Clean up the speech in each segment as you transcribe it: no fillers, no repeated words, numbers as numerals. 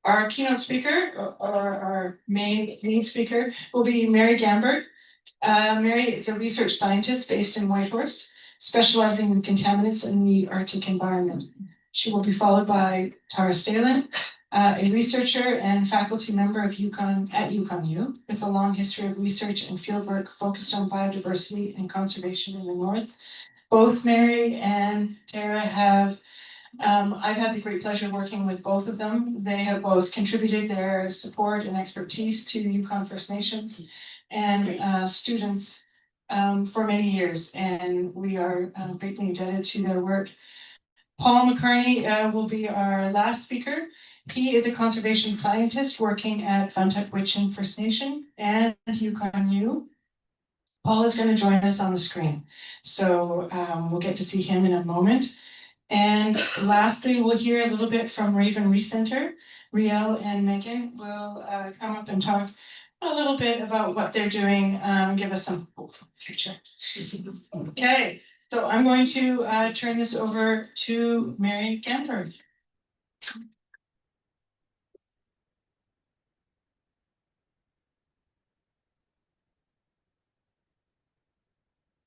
Our keynote speaker, or our main speaker, will be Mary Gamberg. Mary is a research scientist based in Whitehorse, specializing in contaminants in the Arctic environment. She will be followed by Tara Stehelin, a researcher and faculty member of Yukon at YukonU, with a long history of research and fieldwork focused on biodiversity and conservation in the north. Both Mary and Tara have I've had the great pleasure of working with both of them. They have both contributed their support and expertise to Yukon First Nations and students for many years, and we are greatly indebted to their work. Paul McCarney will be our last speaker. He is a conservation scientist working at Vuntut Gwitchin First Nation and YukonU. Paul is going to join us on the screen, so we'll get to see him in a moment. And lastly, we'll hear a little bit from Raven Recenter. Riel and Megan will come up and talk a little bit about what they're doing, give us some hope for the future. Okay, so I'm going to turn this over to Mary Gamberg.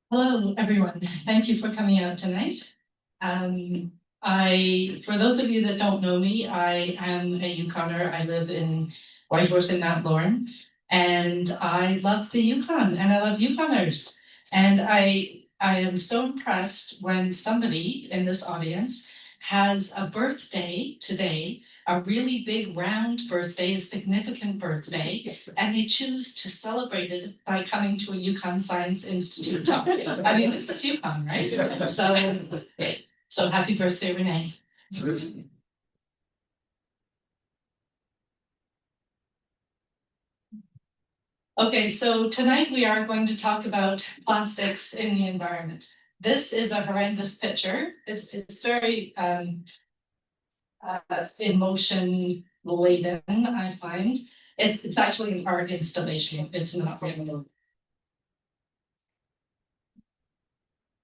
Hello, everyone. Thank you for coming out tonight. For those of you that don't know me, I am a Yukoner. I live in Whitehorse in Mount Lorne, and I love the Yukon, and I love Yukoners. And I am so impressed when somebody in this audience has a birthday today, a really big round birthday, a significant birthday, and they choose to celebrate it by coming to a Yukon Science Institute talk. I mean, this is Yukon, right? So happy birthday, Renee. Okay, so tonight we are going to talk about plastics in the environment. This is a horrendous picture. It's very emotion laden, I find. It's actually an art installation. It's not real.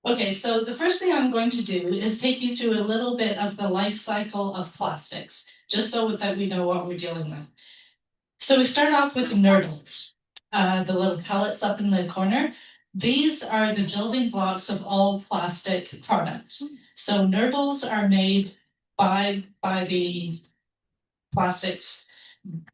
Okay, so the first thing I'm going to do is take you through a little bit of the life cycle of plastics, just so that we know what we're dealing with. So we start off with nurdles, the little pellets up in the corner. These are the building blocks of all plastic products. So nurdles are made by the plastics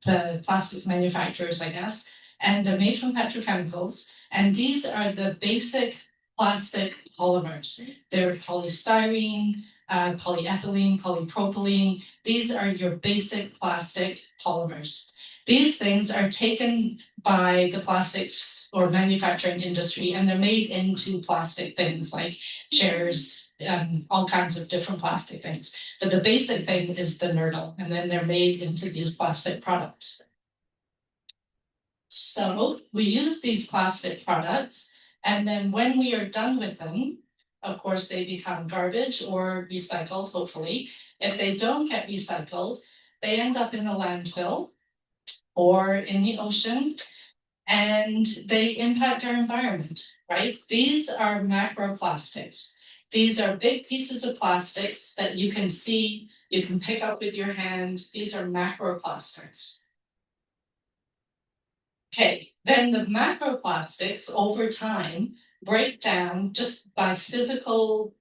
manufacturers, I guess, and they're made from petrochemicals. And these are the basic plastic polymers. They're polystyrene, polyethylene, polypropylene. These are your basic plastic polymers. These things are taken by the plastics or manufacturing industry, and they're made into plastic things like chairs, all kinds of different plastic things. But the basic thing is the nurdle, and then they're made into these plastic products. So we use these plastic products, and then when we are done with them, of course, they become garbage or recycled, hopefully. If they don't get recycled, they end up in the landfill or in the ocean, and they impact our environment, right? These are macroplastics. These are big pieces of plastics that you can see, you can pick up with your hand. These are macroplastics. Okay, then the macroplastics over time break down just by physical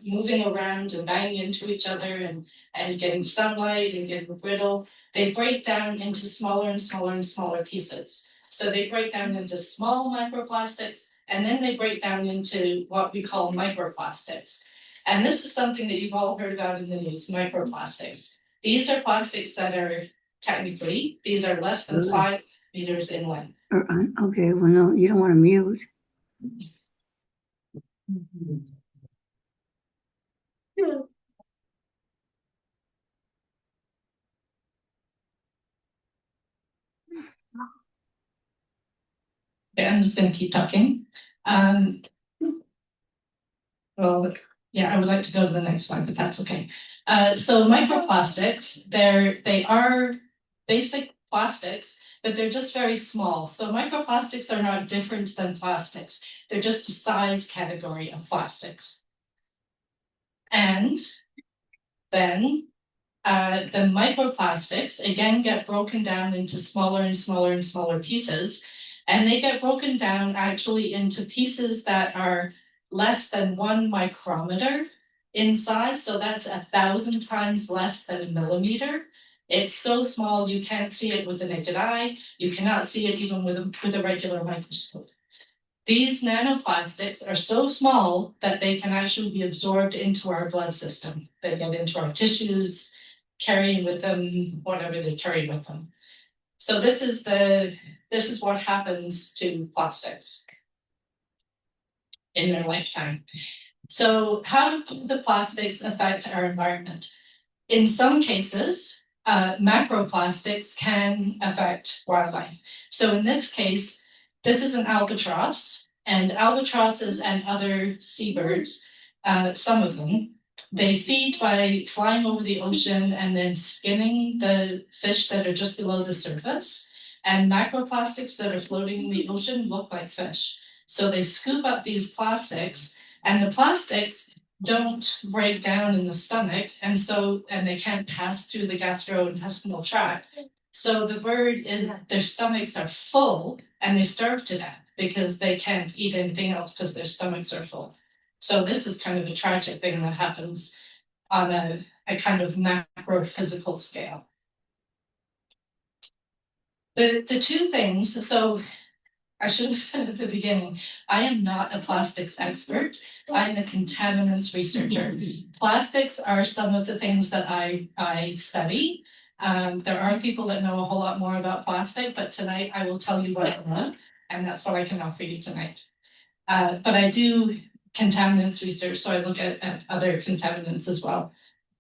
moving around and banging into each other and getting sunlight and getting brittle. They break down into smaller and smaller and smaller pieces. So they break down into small microplastics, and then they break down into what we call microplastics. And this is something that you've all heard about in the news, microplastics. These are plastics that are technically, these are less than 5 meters in length. Okay, well, no, you don't want to mute. Okay, I'm just going to keep talking. Well, yeah, I would like to go to the next slide, but that's okay. So microplastics, they are basic plastics, but they're just very small. So microplastics are not different than plastics. They're just a size category of plastics. And then The microplastics, again, get broken down into smaller and smaller and smaller pieces. And they get broken down actually into pieces that are less than 1 micrometer in size. So that's 1,000 times less than a millimeter. It's so small, you can't see it with the naked eye. You cannot see it even with a regular microscope. These nanoplastics are so small that they can actually be absorbed into our blood system. They get into our tissues, carrying with them whatever they carry with them. So this is what happens to plastics in their lifetime. So how do the plastics affect our environment? In some cases, macroplastics can affect wildlife. So in this case, this is an albatross, and albatrosses and other seabirds, some of them, they feed by flying over the ocean and then skimming the fish that are just below the surface. And macroplastics that are floating in the ocean look like fish. So they scoop up these plastics, and the plastics don't break down in the stomach, and they can't pass through the gastrointestinal tract. So the bird their stomachs are full and they starve to death because they can't eat anything else because their stomachs are full. So this is kind of a tragic thing that happens on a kind of macro physical scale. The two things, so I should have said at the beginning, I am not a plastics expert. I'm a contaminants researcher. Plastics are some of the things that I study. There are people that know a whole lot more about plastic, but tonight I will tell you what I know, and that's what I can offer you tonight. But I do contaminants research, so I look at other contaminants as well.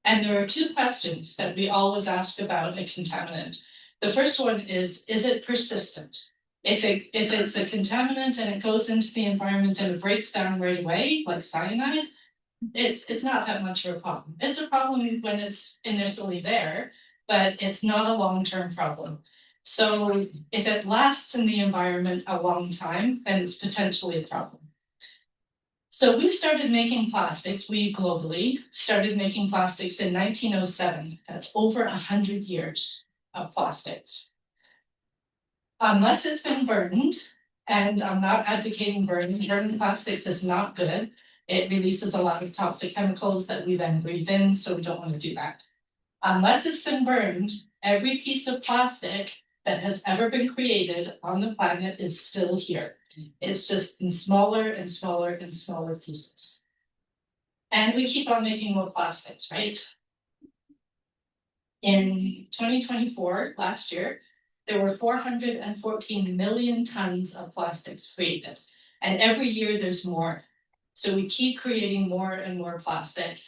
And there are two questions that we always ask about a contaminant. The first one is it persistent? If it's a contaminant and it goes into the environment and it breaks down right away, like cyanide, it's not that much of a problem. It's a problem when it's initially there, but it's not a long-term problem. So if it lasts in the environment a long time, then it's potentially a problem. So we started making plastics, we globally started making plastics in 1907. That's over 100 years of plastics. Unless it's been burned, and I'm not advocating burning plastics is not good. It releases a lot of toxic chemicals that we then breathe in, so we don't want to do that. Unless it's been burned, every piece of plastic that has ever been created on the planet is still here. It's just in smaller and smaller and smaller pieces. And we keep on making more plastics, right? In 2024, last year, there were 414 million tons of plastics created. And every year there's more. So we keep creating more and more plastic.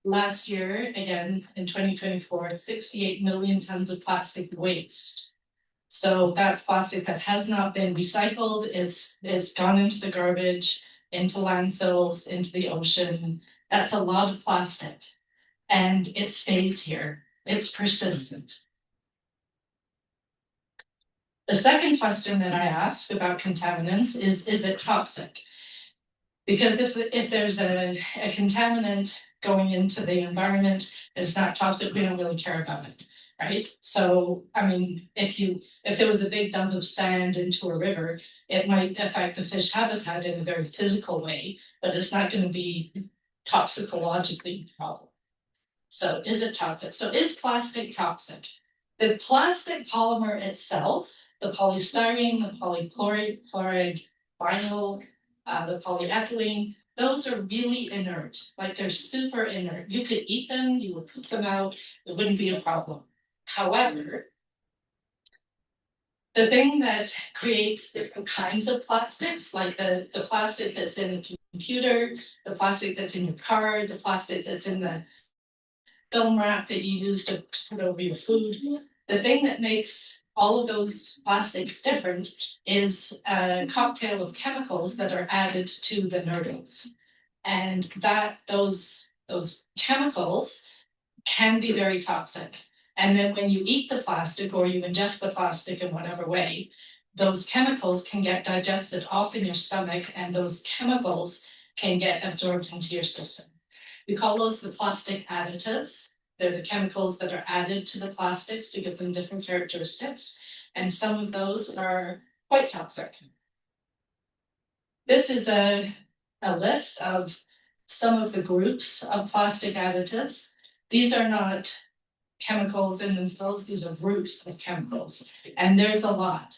Last year, again, in 2024, 68 million tons of plastic waste. So that's plastic that has not been recycled. It's gone into the garbage, into landfills, into the ocean. That's a lot of plastic. And it stays here. It's persistent. The second question that I ask about contaminants is it toxic? Because if there's a contaminant going into the environment, it's not toxic, we don't really care about it, right? So, I mean, if there was a big dump of sand into a river, it might affect the fish habitat in a very physical way, but it's not going to be toxicologically a problem. So is it toxic? So is plastic toxic? The plastic polymer itself, the polystyrene, the polychloride, vinyl, the polyethylene, those are really inert, like they're super inert. You could eat them, you would poop them out, it wouldn't be a problem. However, the thing that creates different kinds of plastics, like the plastic that's in a computer, the plastic that's in your car, the plastic that's in the film wrap that you use to put over your food. The thing that makes all of those plastics different is a cocktail of chemicals that are added to the nurdles. And those chemicals can be very toxic. And then when you eat the plastic or you ingest the plastic in whatever way, those chemicals can get digested off in your stomach and those chemicals can get absorbed into your system. We call those the plastic additives. They're the chemicals that are added to the plastics to give them different characteristics. And some of those are quite toxic. This is a list of some of the groups of plastic additives. These are not chemicals in themselves, these are groups of chemicals, and there's a lot.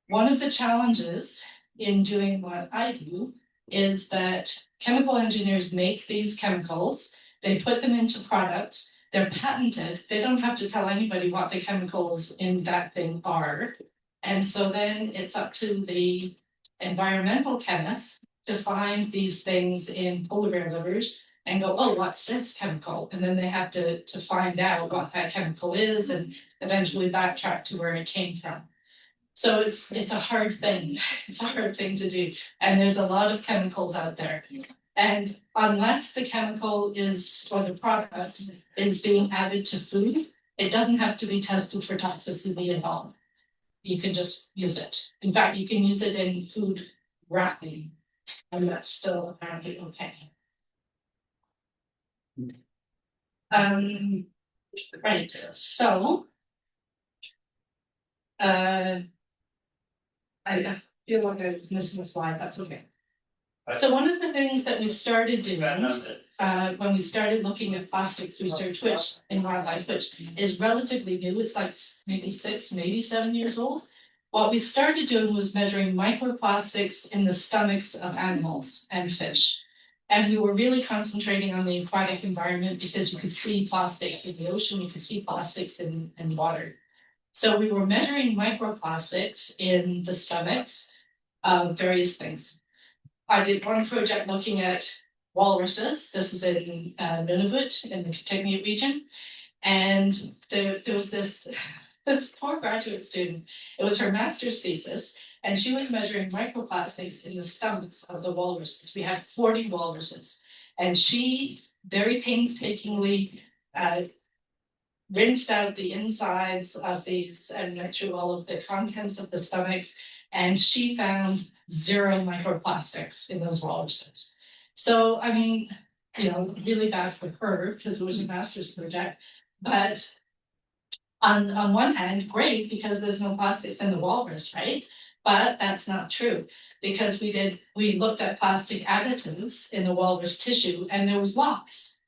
One of the challenges in doing what I do is that chemical engineers make these chemicals, they put them into products, they're patented, they don't have to tell anybody what the chemicals in that thing are. And so then it's up to the environmental chemists to find these things in polar bear livers and go, oh, what's this chemical? And then they have to find out what that chemical is and eventually backtrack to where it came from. So it's a hard thing. It's a hard thing to do. And there's a lot of chemicals out there. And unless the chemical is, or the product is being added to food, it doesn't have to be tested for toxicity at all. You can just use it. In fact, you can use it in food wrapping, and that's still apparently okay. Right, so I feel like I was missing a slide, that's okay. So one of the things that we started doing when we started looking at plastics research, which in wildlife, which is relatively new, it's like maybe 6, maybe 7 years old. What we started doing was measuring microplastics in the stomachs of animals and fish. And we were really concentrating on the aquatic environment because you could see plastic in the ocean, you could see plastics in water. So we were measuring microplastics in the stomachs of various things. I did one project looking at walruses. This is in Nunatsiavut in the Kusawa region. And there was this poor graduate student. It was her master's thesis. And she was measuring microplastics in the stomachs of the walruses. We had 40 walruses. And she very painstakingly rinsed out the insides of these and went through all of the contents of the stomachs. And she found 0 microplastics in those walruses. So, I mean, you know, really bad for her because it was a master's project. But on one hand, great, because there's no plastics in the walrus, right? But that's not true, because we looked at plastic additives in the walrus tissue and there was lots.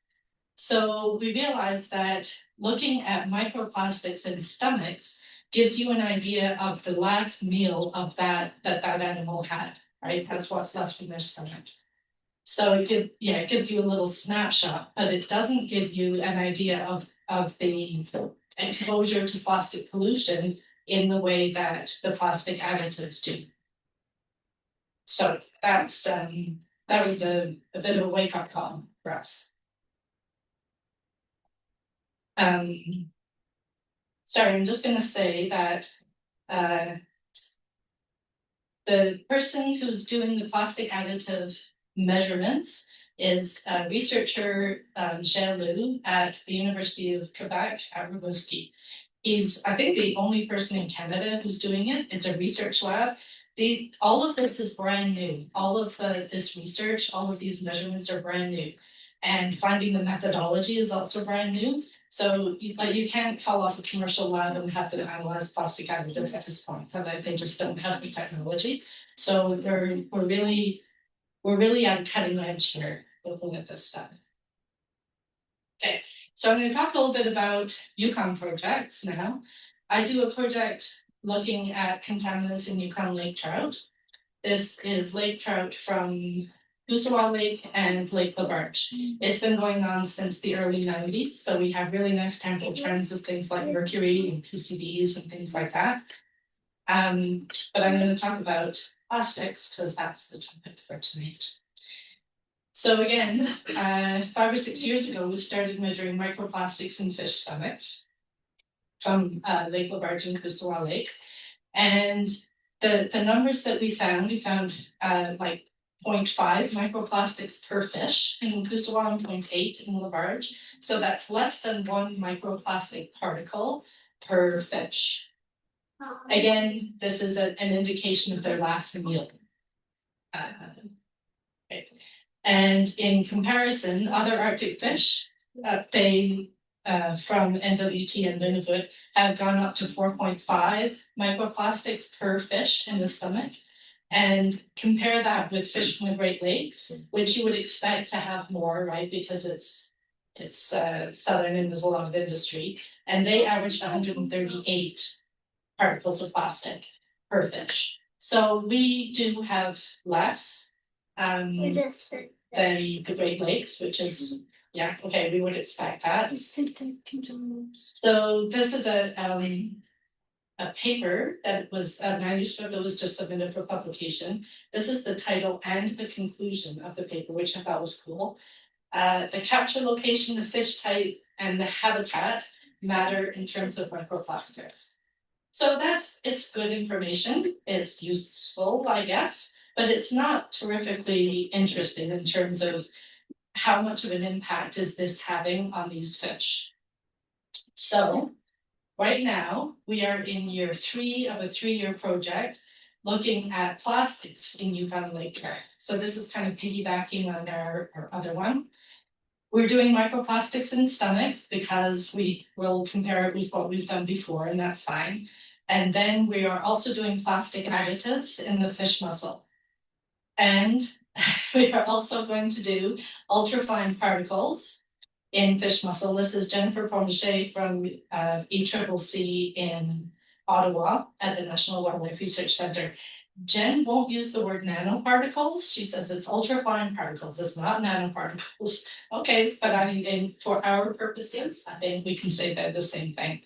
So we realized that looking at microplastics in stomachs gives you an idea of the last meal of that animal had, right? That's what's left in their stomach. So it gives you a little snapshot, but it doesn't give you an idea of the exposure to plastic pollution in the way that the plastic additives do. So that was a bit of a wake-up call for us. Sorry, I'm just going to say that the person who's doing the plastic additive measurements is a researcher, Jean at the University of Quebec at Rimouski. He's, I think, the only person in Canada who's doing it. It's a research lab. All of this is brand new. All of this research, all of these measurements are brand new. And finding the methodology is also brand new. So you can't call off a commercial lab and have them analyze plastic additives at this point. They just don't have the technology. So we're really at a cutting edge here looking at this stuff. Okay, so I'm going to talk a little bit about Yukon projects now. I do a project looking at contaminants in Yukon Lake Trout. This is Lake Trout from Kusawa Lake and Lake Laberge. It's been going on since the early 90s, so we have really nice temporal trends of things like mercury and PCBs and things like that. But I'm going to talk about plastics because that's the topic for tonight. So again, 5 or 6 years ago, we started measuring microplastics in fish stomachs from Lake Laberge and Kusawa Lake. And the numbers that we found like 0.5 microplastics per fish in Kusawa and 0.8 in Laberge. So that's less than 1 microplastic particle per fish. Again, this is an indication of their last meal. Right. And in comparison, other Arctic fish, they from NWT and Nunatsiavut have gone up to 4.5 microplastics per fish in the stomach. And compare that with fish from the Great Lakes, which you would expect to have more, right? Because it's southern and there's a lot of industry. And they averaged 138 particles of plastic per fish. So we do have less than the Great Lakes, which is, yeah, okay, we would expect that. So this is a paper that was a manuscript that was just submitted for publication. This is the title and the conclusion of the paper, which I thought was cool. The capture location, the fish type, and the habitat matter in terms of microplastics. So it's good information. It's useful, I guess, but it's not terrifically interesting in terms of how much of an impact is this having on these fish. So right now, we are in year 3 of a 3-year project looking at plastics in Yukon Lake Trout. So this is kind of piggybacking on our other one. We're doing microplastics in stomachs because we will compare it with what we've done before, and that's fine. And then we are also doing plastic additives in the fish muscle. And we are also going to do ultrafine particles in fish muscle. This is Jennifer Pomachet from ECCC in Ottawa at the National Wildlife Research Centre. Jen won't use the word nanoparticles. She says it's ultrafine particles. It's not nanoparticles. Okay, but I mean, for our purposes, I think we can say they're the same thing.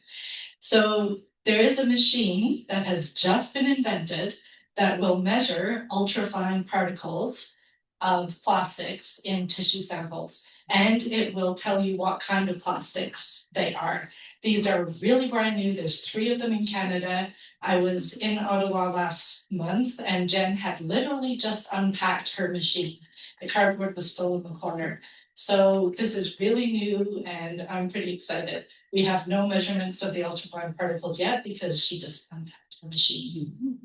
So there is a machine that has just been invented that will measure ultrafine particles of plastics in tissue samples. And it will tell you what kind of plastics they are. These are really brand new. There's 3 of them in Canada. I was in Ottawa last month and Jen had literally just unpacked her machine. The cardboard was still in the corner. So this is really new and I'm pretty excited. We have no measurements of the ultrafine particles yet because she just unpacked her machine,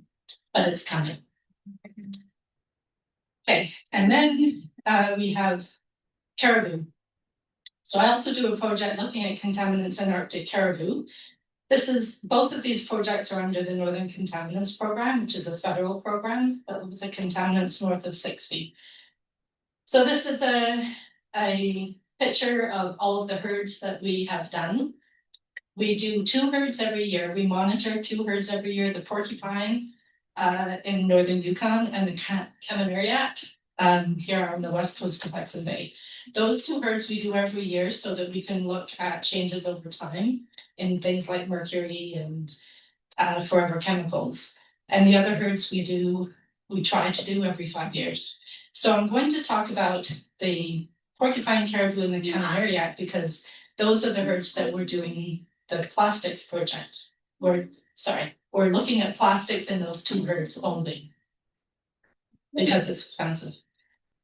but it's coming. Okay, and then we have caribou. So I also do a project looking at contaminants in Arctic caribou. Both of these projects are under the Northern Contaminants Program, which is a federal program that looks at contaminants north of 60. So this is a picture of all of the herds that we have done. We do 2 herds every year. We monitor 2 herds every year, the Porcupine in northern Yukon and the Gamberg here on the west coast of Hudson Bay. Those 2 herds we do every year so that we can look at changes over time in things like mercury and forever chemicals. And the other herds we try to do every 5 years. So I'm going to talk about the Porcupine, caribou, and the Gamberg because those are the herds that we're doing the plastics project. We're looking at plastics in those 2 herds only because it's expensive.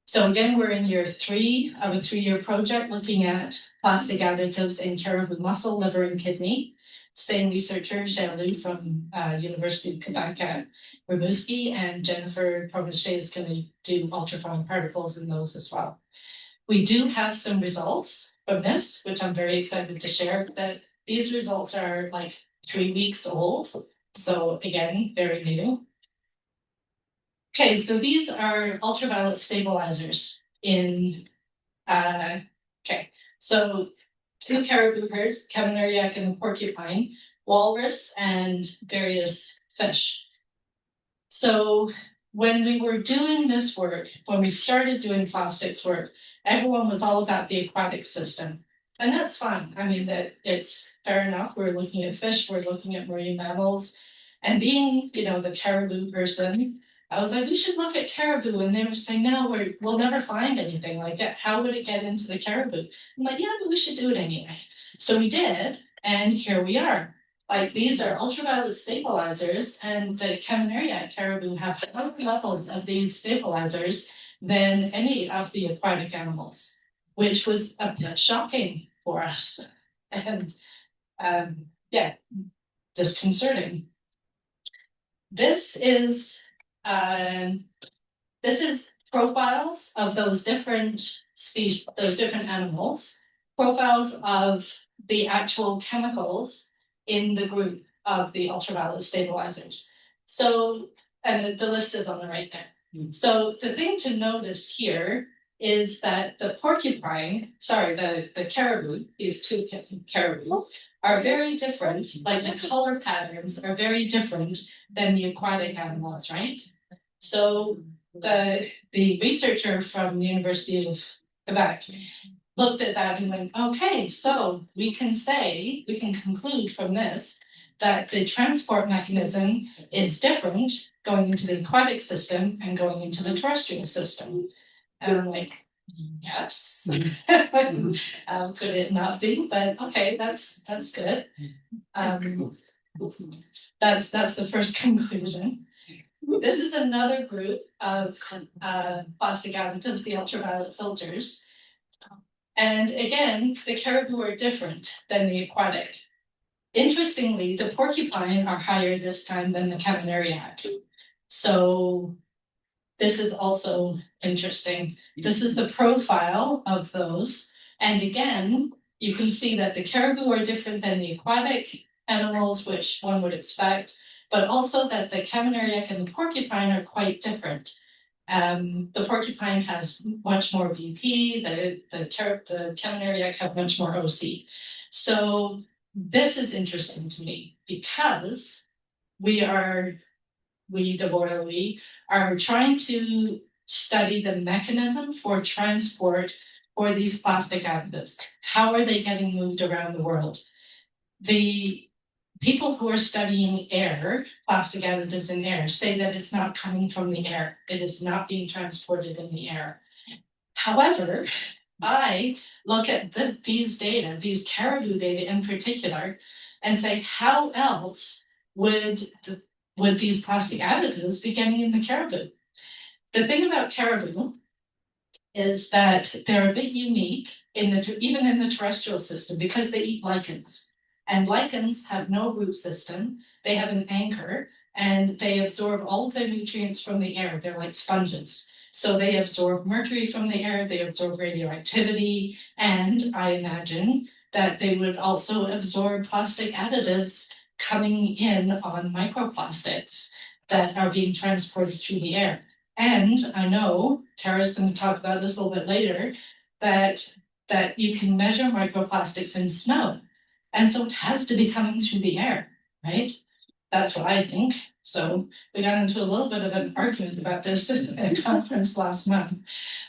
So again, we're in year 3 of a 3-year project looking at plastic additives in caribou muscle, liver, and kidney. Same researcher, Stehelin from University of Quebec at Rimouski, and Jennifer Pomachet is going to do ultrafine particles in those as well. We do have some results from this, which I'm very excited to share, that these results are like 3 weeks old. So again, very new. Okay, so these are ultraviolet stabilizers in, so 2 caribou herds, Gamberg and Porcupine, walrus, and various fish. So when we were doing this work, when we started doing plastics work, everyone was all about the aquatic system. And that's fine. I mean, that it's fair enough. We're looking at fish, we're looking at marine mammals. And being, the caribou person, I was like, we should look at caribou. And they were saying, no, we'll never find anything like that. How would it get into the caribou? I'm like, yeah, but we should do it anyway. So we did, and here we are. Like, these are ultraviolet stabilizers, and the Gamberg caribou have higher levels of these stabilizers than any of the aquatic animals, which was a bit shocking for us. And disconcerting. This is profiles of those different species, those different animals profiles of the actual chemicals in the group of the ultraviolet stabilizers. So, and the list is on the right there. So the thing to notice here is that the porcupine, sorry, the caribou, these two caribou, are very different, like the color patterns are very different than the aquatic animals, right? So the researcher from the University of Quebec looked at that and went, okay, so we can conclude from this that the transport mechanism is different going into the aquatic system and going into the terrestrial system. And I'm like, yes. Could it not be? But okay, that's good. That's the first conclusion. This is another group of plastic additives, the ultraviolet filters. And again, the caribou are different than the aquatic. Interestingly, the porcupine are higher this time than the Cavanariac. So this is also interesting. This is the profile of those. And again, you can see that the caribou are different than the aquatic animals, which one would expect, but also that the Cavanariac and the porcupine are quite different. The porcupine has much more BP, the Cavanariac have much more OC. So this is interesting to me because we, the Royal We, are trying to study the mechanism for transport for these plastic additives. How are they getting moved around the world? The people who are studying air, plastic additives in air, say that it's not coming from the air. It is not being transported in the air. However, I look at these data, these caribou data in particular, and say, how else would these plastic additives be getting in the caribou? The thing about caribou is that they're a bit unique even in the terrestrial system because they eat lichens. And lichens have no root system. They have an anchor and they absorb all of their nutrients from the air. They're like sponges. So they absorb mercury from the air, they absorb radioactivity, and I imagine that they would also absorb plastic additives coming in on microplastics that are being transported through the air. And I know Tara's going to talk about this a little bit later, that you can measure microplastics in snow. And so it has to be coming through the air, right? That's what I think. So we got into a little bit of an argument about this at a conference last month.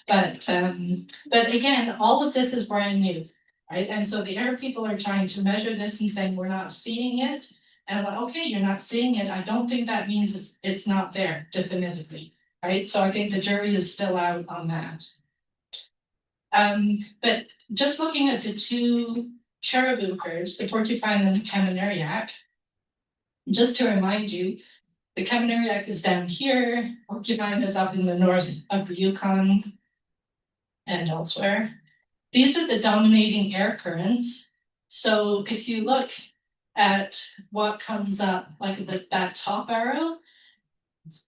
But again, all of this is brand new, right? And so the air people are trying to measure this and saying, we're not seeing it. And I'm like, okay, you're not seeing it. I don't think that means it's not there definitively, right? So I think the jury is still out on that. But just looking at the two caribou herds, the porcupine and the Cavanariac, just to remind you, the Cavanariac is down here, porcupine is up in the north of the Yukon and elsewhere. These are the dominating air currents. So if you look at what comes up, like that top arrow,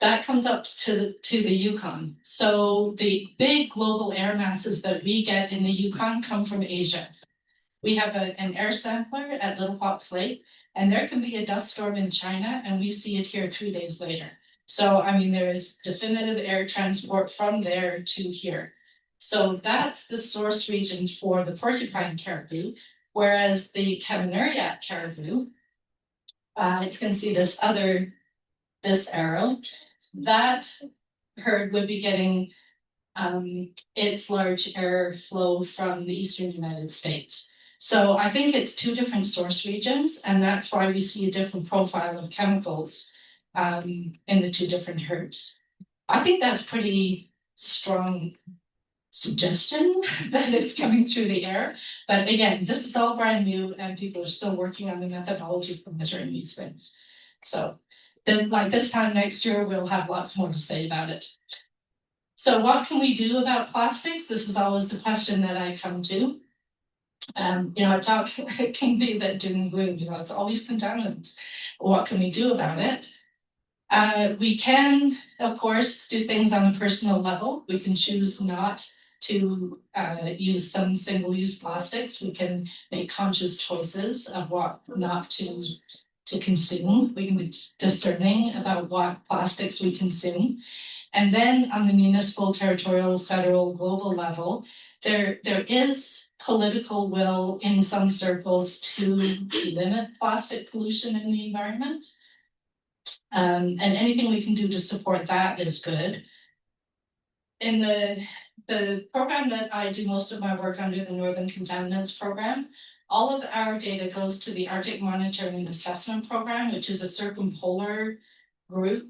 that comes up to the Yukon. So the big global air masses that we get in the Yukon come from Asia. We have an air sampler at Little Fox Lake, and there can be a dust storm in China, and we see it here 3 days later. So, I mean, there is definitive air transport from there to here. So that's the source region for the porcupine caribou, whereas the Cavanariac caribou, you can see this arrow, that herd would be getting its large airflow from the eastern United States. So I think it's two different source regions, and that's why we see a different profile of chemicals in the two different herds. I think that's pretty strong suggestion that it's coming through the air. But again, this is all brand new, and people are still working on the methodology for measuring these things. So then, like this time next year, we'll have lots more to say about it. So what can we do about plastics? This is always the question that I come to. I talk, it can be a bit doom and gloom, it's all these contaminants. What can we do about it? We can, of course, do things on a personal level. We can choose not to use some single-use plastics. We can make conscious choices of what not to consume. We can be discerning about what plastics we consume. And then on the municipal, territorial, federal, global level, there is political will in some circles to limit plastic pollution in the environment. And anything we can do to support that is good. In the program that I do most of my work under, the Northern Contaminants Program, all of our data goes to the Arctic Monitoring and Assessment Program, which is a circumpolar group,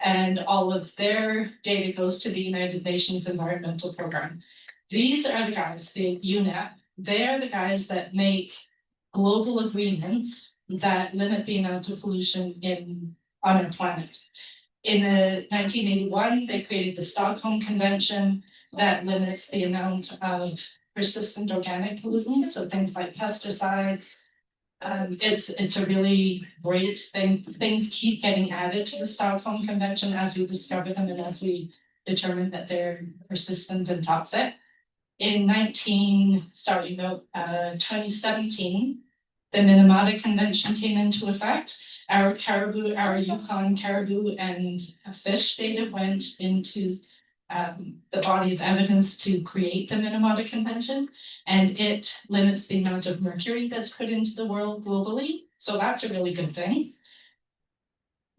and all of their data goes to the United Nations Environmental Program. These are the guys, the UNEP, they're the guys that make global agreements that limit the amount of pollution on our planet. In 1981, they created the Stockholm Convention that limits the amount of persistent organic pollutants, so things like pesticides. It's a really great thing. Things keep getting added to the Stockholm Convention as we discover them and as we determine that they're persistent and toxic. In 2017, the Minamata Convention came into effect. Our caribou, our Yukon caribou and fish data went into the body of evidence to create the Minamata Convention, and it limits the amount of mercury that's put into the world globally. So that's a really good thing.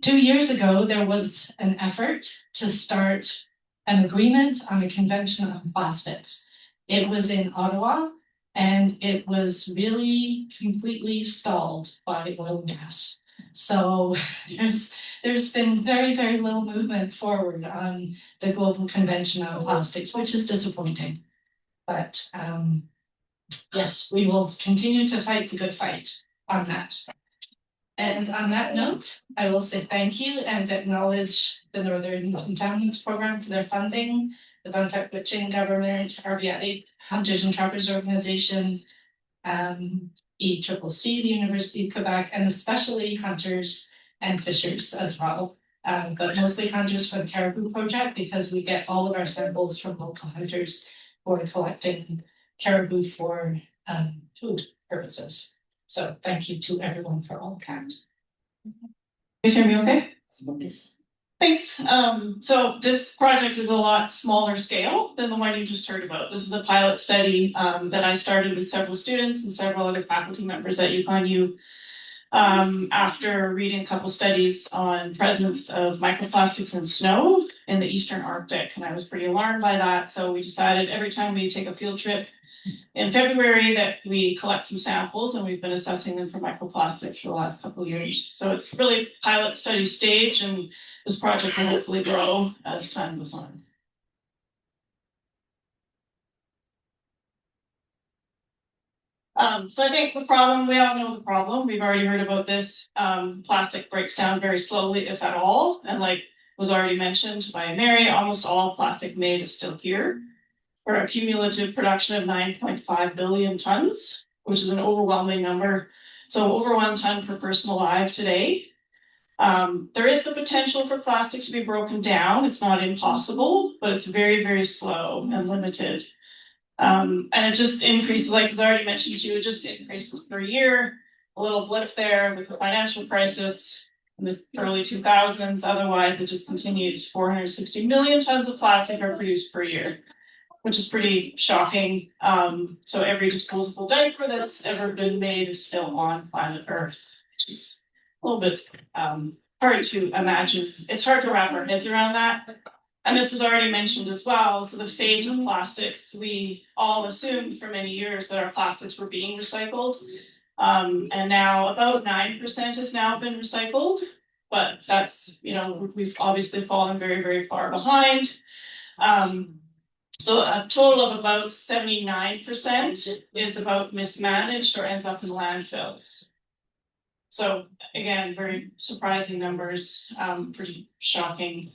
2 years ago, there was an effort to start an agreement on a convention on plastics. It was in Ottawa, and it was really completely stalled by oil and gas. So there's been very, very little movement forward on the Global Convention on Plastics, which is disappointing. But yes, we will continue to fight the good fight on that. And on that note, I will say thank you and acknowledge the Northern Contaminants Program for their funding, the Vuntut Gwitchin government, RBI, Hunters and Trappers Organization, ECCC, the University of Quebec, and especially hunters and fishers as well. But mostly hunters for the Caribou Project, because we get all of our samples from local hunters who are collecting caribou for food purposes. So thank you to everyone for all that. You hear me okay? Yes. Thanks. So this project is a lot smaller scale than the one you just heard about. This is a pilot study that I started with several students and several other faculty members at YukonU after reading a couple studies on presence of microplastics in snow in the Eastern Arctic. And I was pretty alarmed by that. So we decided every time we take a field trip in February that we collect some samples, and we've been assessing them for microplastics for the last couple of years. So it's really pilot study stage, and this project will hopefully grow as time goes on. So I think the problem, we all know the problem. We've already heard about this. Plastic breaks down very slowly, if at all. And like was already mentioned by Mary, almost all plastic made is still here, for a cumulative production of 9.5 billion tons, which is an overwhelming number. So over 1 ton per person alive today. There is the potential for plastic to be broken down. It's not impossible, but it's very, very slow and limited. And it just increases, like was already mentioned to you, it just increases per year. A little blip there with the financial crisis in the early 2000s. Otherwise, it just continues. 460 million tons of plastic are produced per year, which is pretty shocking. So every disposable diaper that's ever been made is still on planet Earth, which is a little bit hard to imagine. It's hard to wrap our heads around that. And this was already mentioned as well. So the fate of plastics, we all assumed for many years that our plastics were being recycled. And now about 9% has now been recycled, but that's, we've obviously fallen very, very far behind. So a total of about 79% is about mismanaged or ends up in landfills. So again, very surprising numbers, pretty shocking.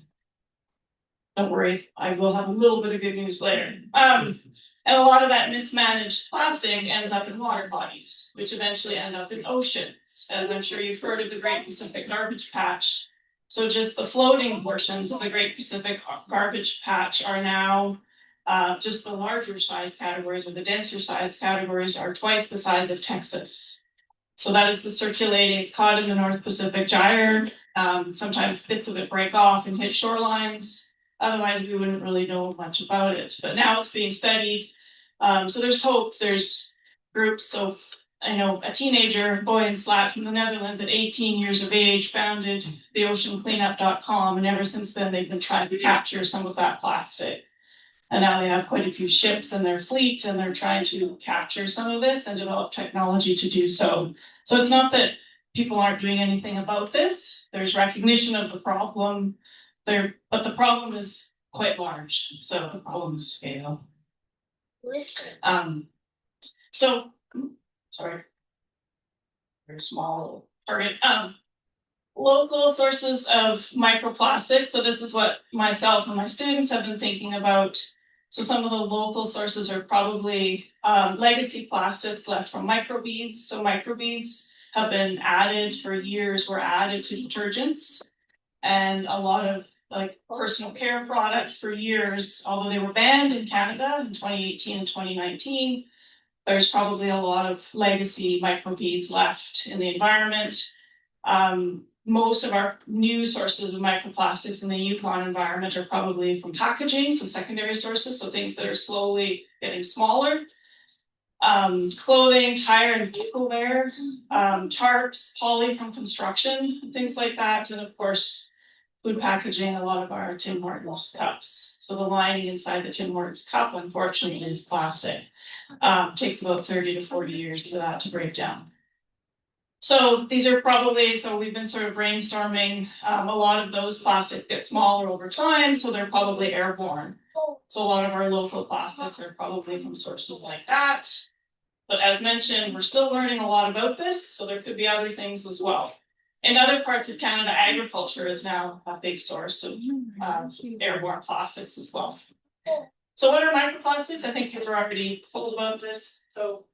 Don't worry, I will have a little bit of good news later. And a lot of that mismanaged plastic ends up in water bodies, which eventually end up in oceans, as I'm sure you've heard of the Great Pacific Garbage Patch. So just the floating portions of the Great Pacific Garbage Patch are now Just the larger size categories or the denser size categories are twice the size of Texas. So that is the circulating, it's caught in the North Pacific Gyre. Sometimes bits of it break off and hit shorelines. Otherwise, we wouldn't really know much about it. But now it's being studied. So there's hope. There's groups. So I know a teenager, boy in Slat from the Netherlands at 18 years of age, founded the oceancleanup.com. And ever since then, they've been trying to capture some of that plastic. And now they have quite a few ships in their fleet, and they're trying to capture some of this and develop technology to do so. So it's not that people aren't doing anything about this. There's recognition of the problem there, but the problem is quite large. So the problem is scale. Sorry, very small target. Local sources of microplastics. So this is what myself and my students have been thinking about. So some of the local sources are probably legacy plastics left from microbeads. So microbeads have been added for years, were added to detergents. And a lot of like personal care products for years, although they were banned in Canada in 2018 and 2019, there's probably a lot of legacy microbeads left in the environment. Most of our new sources of microplastics in the Yukon environment are probably from packaging, so secondary sources, so things that are slowly getting smaller. Clothing, tire and vehicle wear, tarps, poly from construction, things like that. And of course, food packaging, a lot of our Tim Hortons cups. So the lining inside the Tim Hortons cup, unfortunately, is plastic. Takes about 30 to 40 years for that to break down. So these are probably, so we've been sort of brainstorming, a lot of those plastics get smaller over time, so they're probably airborne. So a lot of our local plastics are probably from sources like that. But as mentioned, we're still learning a lot about this, so there could be other things as well. In other parts of Canada, agriculture is now a big source of airborne plastics as well. So what are microplastics? I think you've already told about this. So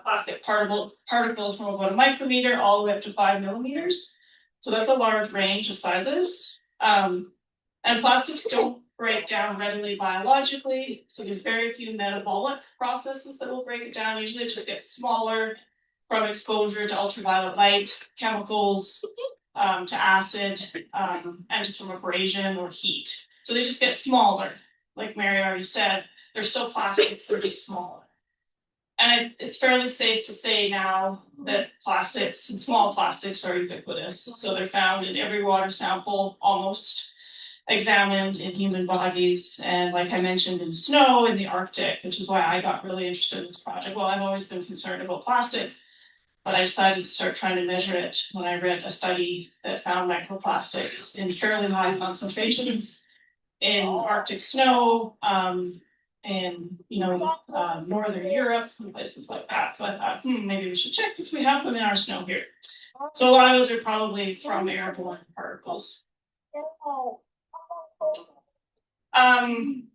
plastic particles from about a micrometer all the way up to 5 millimeters. So that's a large range of sizes. And plastics don't break down readily biologically. So there's very few metabolic processes that will break it down. Usually it just gets smaller from exposure to ultraviolet light, chemicals, to acid, and just from abrasion or heat. So they just get smaller. Like Mary already said, they're still plastics, they're just smaller. And it's fairly safe to say now that plastics and small plastics are ubiquitous. So they're found in every water sample, almost examined in human bodies. And like I mentioned, in snow in the Arctic, which is why I got really interested in this project. Well, I've always been concerned about plastic, but I decided to start trying to measure it when I read a study that found microplastics in fairly high concentrations in Arctic snow, and Northern Europe and places like that. So I thought, maybe we should check if we have them in our snow here. So a lot of those are probably from airborne particles. And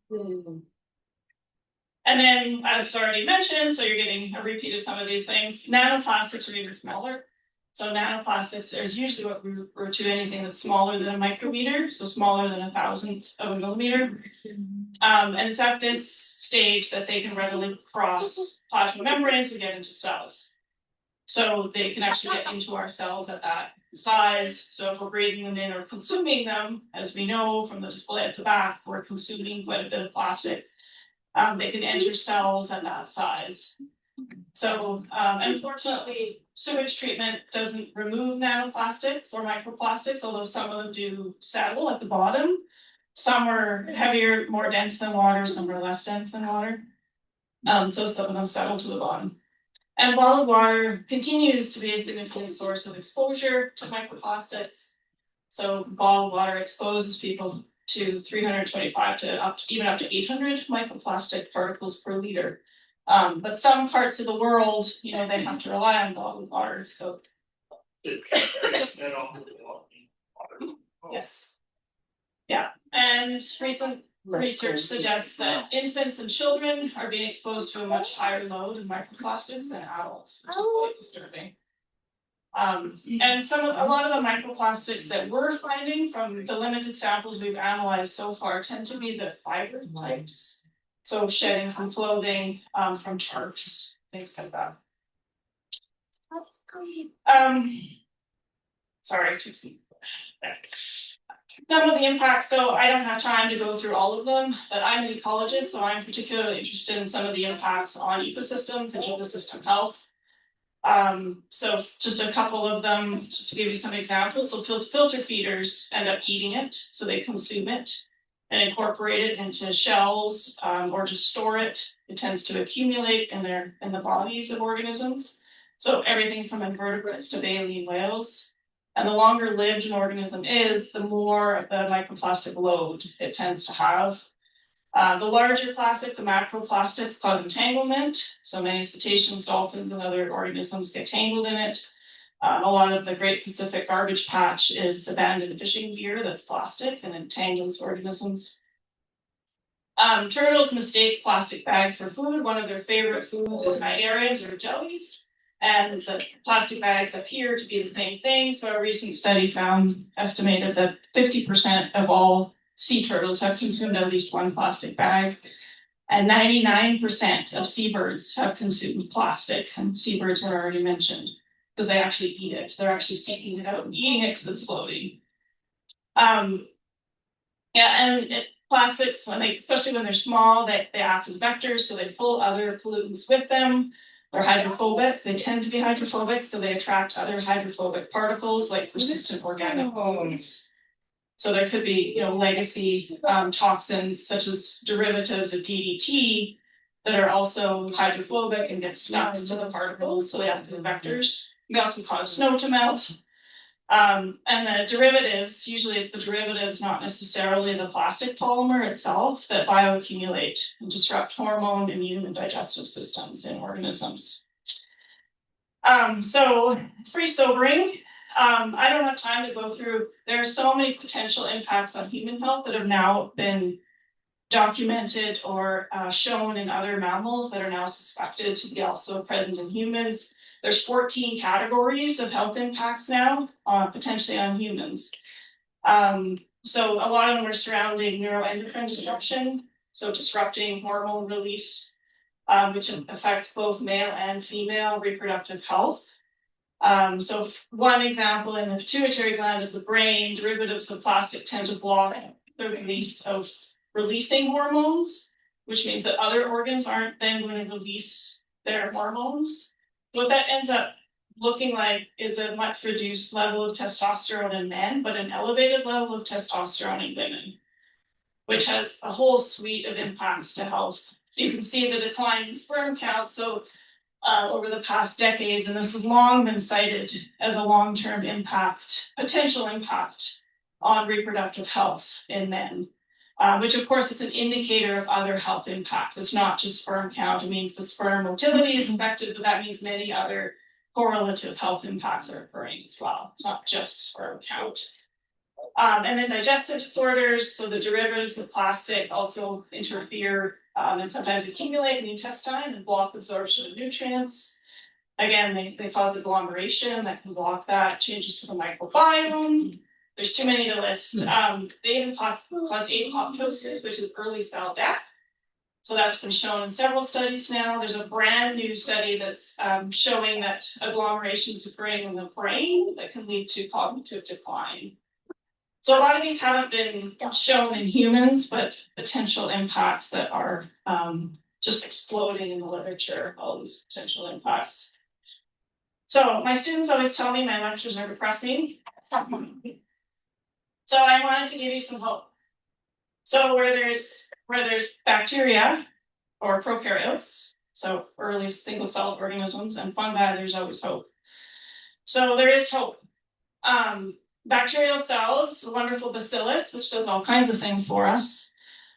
then, as was already mentioned, so you're getting a repeat of some of these things. Nanoplastics are even smaller. So nanoplastics, there's usually what we refer to anything that's smaller than a micrometer, so smaller than 1,000th of a millimeter. And it's at this stage that they can readily cross plasma membranes and get into cells. So they can actually get into our cells at that size. So if we're breathing them in or consuming them, as we know from the display at the back, we're consuming quite a bit of plastic. They can enter cells at that size. So unfortunately, sewage treatment doesn't remove nanoplastics or microplastics, although some of them do settle at the bottom. Some are heavier, more dense than water, some are less dense than water. So some of them settle to the bottom. And bottled water continues to be a significant source of exposure to microplastics. So bottled water exposes people to 325 to even up to 800 microplastic particles per liter. But some parts of the world, they have to rely on bottled water. So yes. Yeah. And recent research suggests that infants and children are being exposed to a much higher load of microplastics than adults, which is quite disturbing. And a lot of the microplastics that we're finding from the limited samples we've analyzed so far tend to be the fiber types. So shedding from clothing, from tarps, things like that. Sorry, some of the impacts, so I don't have time to go through all of them, but I'm an ecologist, so I'm particularly interested in some of the impacts on ecosystems and ecosystem health. So just a couple of them, just to give you some examples. So filter feeders end up eating it, so they consume it and incorporate it into shells, or just store it. It tends to accumulate in the bodies of organisms. So everything from invertebrates to baleen whales. And the longer lived an organism is, the more the microplastic load it tends to have. The larger plastic, the macroplastics, cause entanglement. So many cetaceans, dolphins, and other organisms get tangled in it. A lot of the Great Pacific Garbage Patch is abandoned fishing gear that's plastic and entangles organisms. Turtles mistake plastic bags for food. One of their favorite foods is nigarians or jellies. And the plastic bags appear to be the same thing. So a recent study estimated that 50% of all sea turtles have consumed at least one plastic bag. And 99% of seabirds have consumed plastic. And seabirds were already mentioned because they actually eat it. They're actually seeking it out and eating it because it's floating. Plastics, especially when they're small, they act as vectors, so they pull other pollutants with them. They're hydrophobic. They tend to be hydrophobic, so they attract other hydrophobic particles like persistent organic bones. So there could be, legacy toxins such as derivatives of DDT that are also hydrophobic and get stuck to the particles, so they act as vectors. They also cause snow to melt. And the derivatives, usually it's the derivatives, not necessarily the plastic polymer itself, that bioaccumulate and disrupt hormone, immune, and digestive systems in organisms. So it's pretty sobering. I don't have time to go through, there are so many potential impacts on human health that have now been documented or shown in other mammals that are now suspected to be also present in humans. There's 14 categories of health impacts now, potentially on humans. So a lot of them are surrounding neuroendocrine disruption, so disrupting hormone release, which affects both male and female reproductive health. So one example, in the pituitary gland of the brain, derivatives of plastic tend to block the release of releasing hormones, which means that other organs aren't then going to release their hormones. What that ends up looking like is a much reduced level of testosterone in men, but an elevated level of testosterone in women, which has a whole suite of impacts to health. You can see the decline in sperm count. So over the past decades, and this has long been cited as a long-term impact, potential impact on reproductive health in men, which of course is an indicator of other health impacts. It's not just sperm count. It means the sperm motility is affected, but that means many other correlative health impacts are occurring as well. It's not just sperm count. And then digestive disorders, so the derivatives of plastic also interfere and sometimes accumulate in the intestine and block absorption of nutrients. Again, they cause agglomeration that can block that, changes to the microbiome. There's too many to list. They even cause apoptosis, which is early cell death. So that's been shown in several studies now. There's a brand new study that's showing that agglomerations occurring in the brain that can lead to cognitive decline. So a lot of these haven't been shown in humans, but potential impacts that are just exploding in the literature, all these potential impacts. So my students always tell me my lectures are depressing. So I wanted to give you some hope. So where there's bacteria or prokaryotes, so early single-celled organisms, and fungi, there's always hope. So there is hope. Bacterial cells, the wonderful bacillus, which does all kinds of things for us,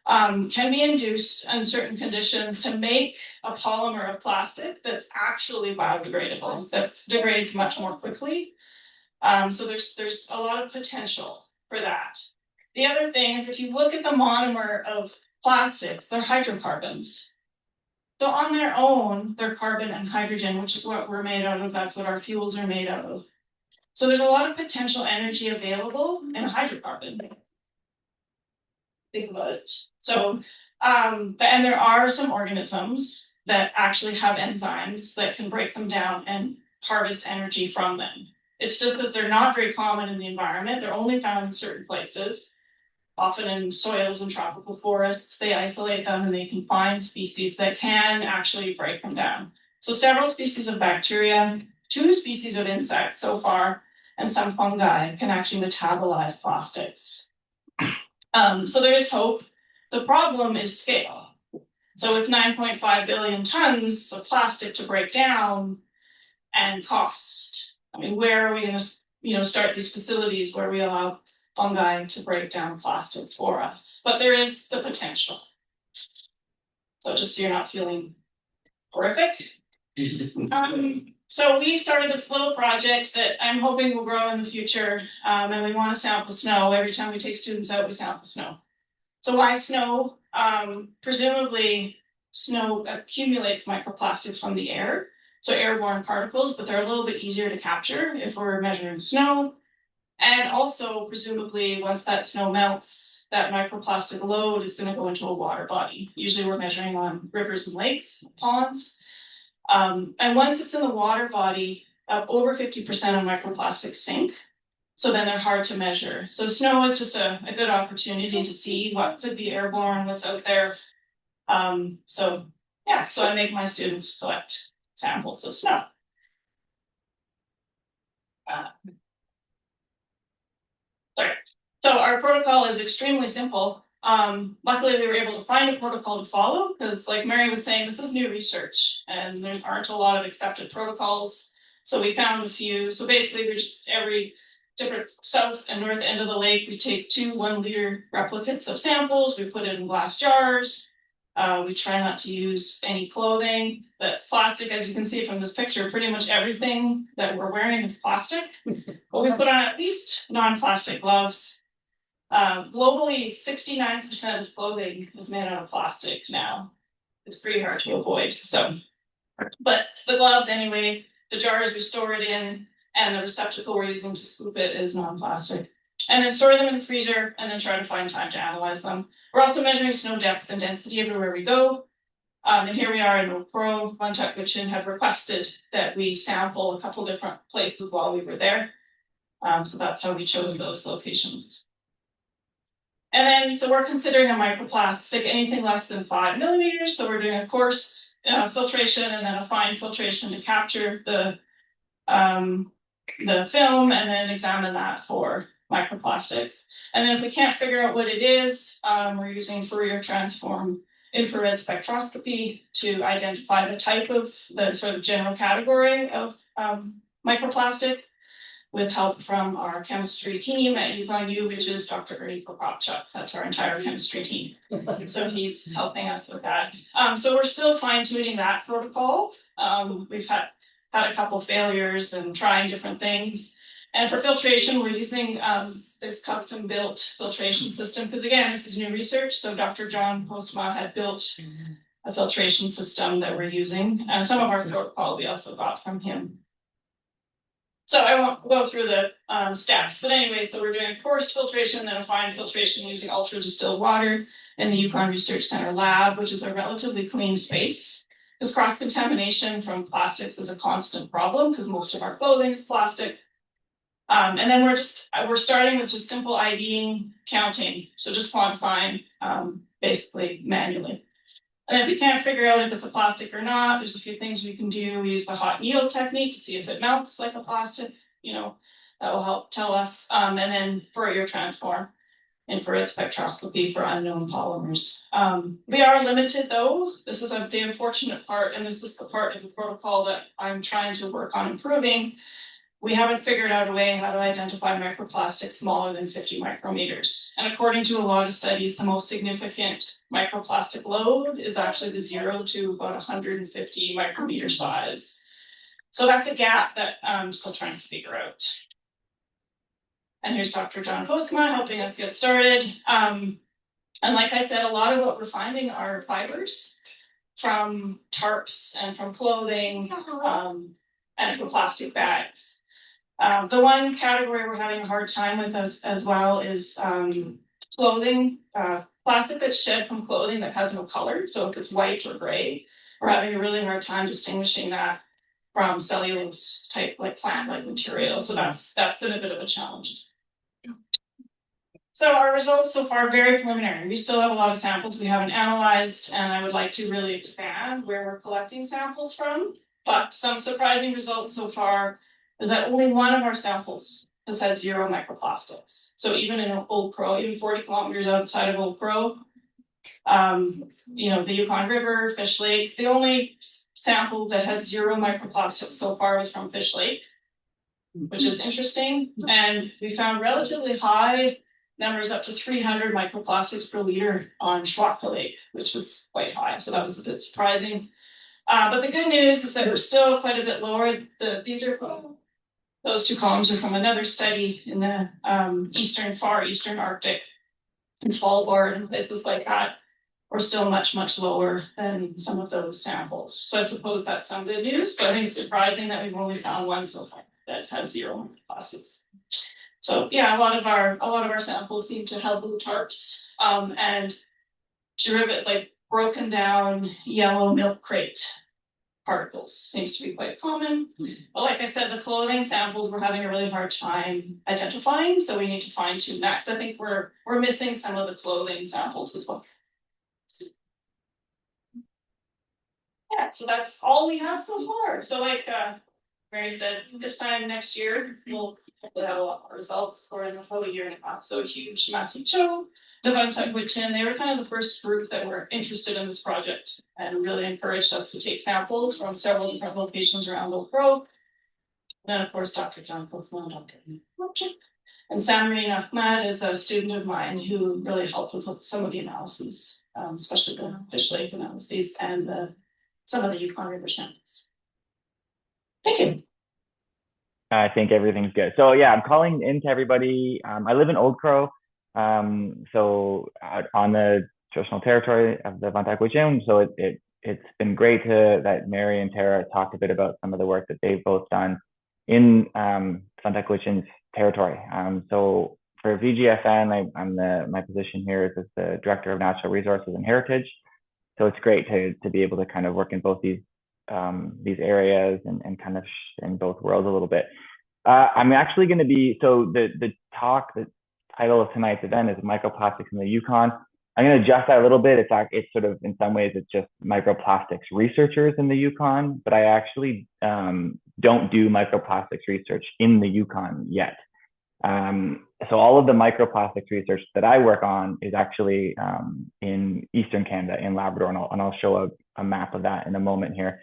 can be induced in certain conditions to make a polymer of plastic that's actually biodegradable, that degrades much more quickly. So there's a lot of potential for that. The other thing is, if you look at the monomer of plastics, they're hydrocarbons. So on their own, they're carbon and hydrogen, which is what we're made out of. That's what our fuels are made out of. So there's a lot of potential energy available in a hydrocarbon. Think about it. So And there are some organisms that actually have enzymes that can break them down and harvest energy from them. It's just that they're not very common in the environment. They're only found in certain places, often in soils and tropical forests. They isolate them and they can find species that can actually break them down. So several species of bacteria, 2 species of insects so far, and some fungi can actually metabolize plastics. So there is hope. The problem is scale. So with 9.5 billion tons of plastic to break down and cost, I mean, where are we going to, start these facilities where we allow fungi to break down plastics for us? But there is the potential. So just so you're not feeling horrific. So we started this little project that I'm hoping will grow in the future, and we want to sample snow. Every time we take students out, we sample snow. So why snow? Presumably, snow accumulates microplastics from the air, so airborne particles, but they're a little bit easier to capture if we're measuring snow. And also, presumably, once that snow melts, that microplastic load is going to go into a water body. Usually we're measuring on rivers and lakes, ponds. And once it's in the water body, over 50% of microplastics sink. So then they're hard to measure. So snow is just a good opportunity to see what could be airborne, what's out there. So I make my students collect samples of snow. So our protocol is extremely simple. Luckily, we were able to find a protocol to follow because, like Mary was saying, this is new research and there aren't a lot of accepted protocols. So we found a few. So basically, we're just every different south and north end of the lake, we take 2 1-liter replicates of samples. We put it in glass jars. We try not to use any clothing that's plastic. As you can see from this picture, pretty much everything that we're wearing is plastic. But we put on at least non-plastic gloves. Globally, 69% of clothing is made out of plastic now. It's pretty hard to avoid. So, but the gloves anyway, the jars we store it in, and the receptacle we're using to scoop it is non-plastic. And then store them in the freezer and then try to find time to analyze them. We're also measuring snow depth and density everywhere we go. And here we are in Pro. Vuntut, Gwitchin have requested that we sample a couple different places while we were there. So that's how we chose those locations. And then, so we're considering a microplastic, anything less than 5 millimeters. So we're doing a coarse filtration and then a fine filtration to capture the film and then examine that for microplastics. And then if we can't figure out what it is, we're using Fourier transform infrared spectroscopy to identify the type of the sort of general category of microplastic, with help from our chemistry team at YukonU, which is Dr. Ernie Prokopchuk. That's our entire chemistry team. So he's helping us with that. So we're still fine-tuning that protocol. We've had a couple failures and trying different things. And for filtration, we're using this custom-built filtration system, because again, this is new research. So Dr. John Postma had built a filtration system that we're using. And some of our protocol we also got from him. So I won't go through the steps, but anyway, so we're doing a coarse filtration, then a fine filtration using ultra distilled water in the Yukon Research Center lab, which is a relatively clean space. This cross-contamination from plastics is a constant problem because most of our clothing is plastic. And then we're starting with just simple IDing, counting, so just quantifying basically manually. And if we can't figure out if it's a plastic or not, there's a few things we can do. We use the hot needle technique to see if it melts like a plastic, that will help tell us. And then Fourier transform, infrared spectroscopy for unknown polymers. We are limited though. This is the unfortunate part, and this is the part of the protocol that I'm trying to work on improving. We haven't figured out a way how to identify microplastics smaller than 50 micrometers. And according to a lot of studies, the most significant microplastic load is actually the 0 to about 150 micrometer size. So that's a gap that I'm still trying to figure out. And here's Dr. John Postma helping us get started. And like I said, a lot of what we're finding are fibers from tarps and from clothing and from plastic bags. The one category we're having a hard time with as well is clothing, plastic that's shed from clothing that has no color. So if it's white or gray, we're having a really hard time distinguishing that from cellulose type, like plant-like material. So that's been a bit of a challenge. So our results so far are very preliminary. We still have a lot of samples we haven't analyzed, and I would like to really expand where we're collecting samples from. But some surprising results so far is that only one of our samples has had 0 microplastics. So even in Old Crow, even 40 kilometers outside of Old Crow, you know, the Yukon River, Fish Lake, the only sample that had 0 microplastics so far was from Fish Lake, which is interesting. And we found relatively high numbers, up to 300 microplastics per liter on Schwakta Lake, which was quite high. So that was a bit surprising. But the good news is that we're still quite a bit lower. Those 2 columns are from another study in the far eastern Arctic, in Svalbard and places like that. We're still much, much lower than some of those samples. So I suppose that's some good news, but I think it's surprising that we've only found one so far that has 0 microplastics. So yeah, a lot of our samples seem to have blue tarps and derivative, like broken down yellow milk crate particles seems to be quite common. But like I said, the clothing samples we're having a really hard time identifying, so we need to fine tune that. Because I think we're missing some of the clothing samples as well. Yeah, so that's all we have so far. So like Mary said, this time next year we'll hopefully have a lot more results. We're in about a year and a half, so a huge, massive show. The Vuntut, Gwitchin, they were kind of the first group that were interested in this project and really encouraged us to take samples from several different locations around Old Crow. Then, of course, Dr. John Postman, Dr. And Samreen Ahmad is a student of mine who really helped with some of the analyses, especially the Fish Lake analyses and some of the Yukon River samples. Thank you. I think everything's good. So yeah, I'm calling in to everybody. I live in Old Crow. So on the traditional territory of the Vuntut Gwitchin. So it's been great that Mary and Tara talked a bit about some of the work that they've both done in Vuntut Gwitchin's territory. So for VGFN, my position here is as the Director of Natural Resources and Heritage. So it's great to be able to kind of work in both these areas and kind of in both worlds a little bit. I'm actually going to be, so the title of tonight's event is Microplastics in the Yukon. I'm going to adjust that a little bit. It's sort of, in some ways, it's just microplastics researchers in the Yukon, but I actually don't do microplastics research in the Yukon yet. So all of the microplastics research that I work on is actually in Eastern Canada, in Labrador, and I'll show a map of that in a moment here.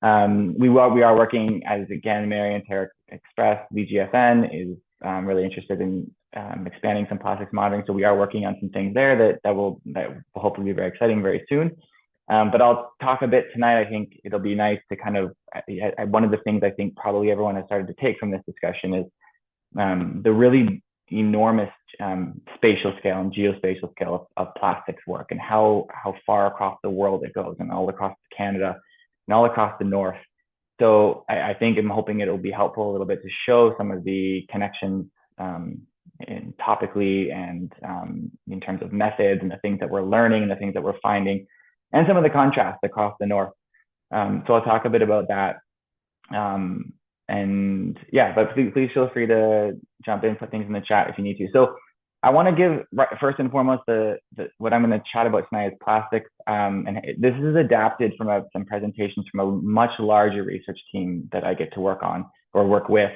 We are working, as again, Mary and Tara expressed, VGFN is really interested in expanding some plastics monitoring. So we are working on some things there that will hopefully be very exciting very soon. But I'll talk a bit tonight. I think it'll be nice to kind of, one of the things I think probably everyone has started to take from this discussion is the really enormous spatial scale and geospatial scale of plastics work and how far across the world it goes and all across Canada and all across the north. So I think I'm hoping it'll be helpful a little bit to show some of the connections topically and in terms of methods and the things that we're learning and the things that we're finding and some of the contrasts across the north. So I'll talk a bit about that. And yeah, but please feel free to jump in, put things in the chat if you need to. So I want to give, first and foremost, what I'm going to chat about tonight is plastics. And this is adapted from some presentations from a much larger research team that I get to work on or work with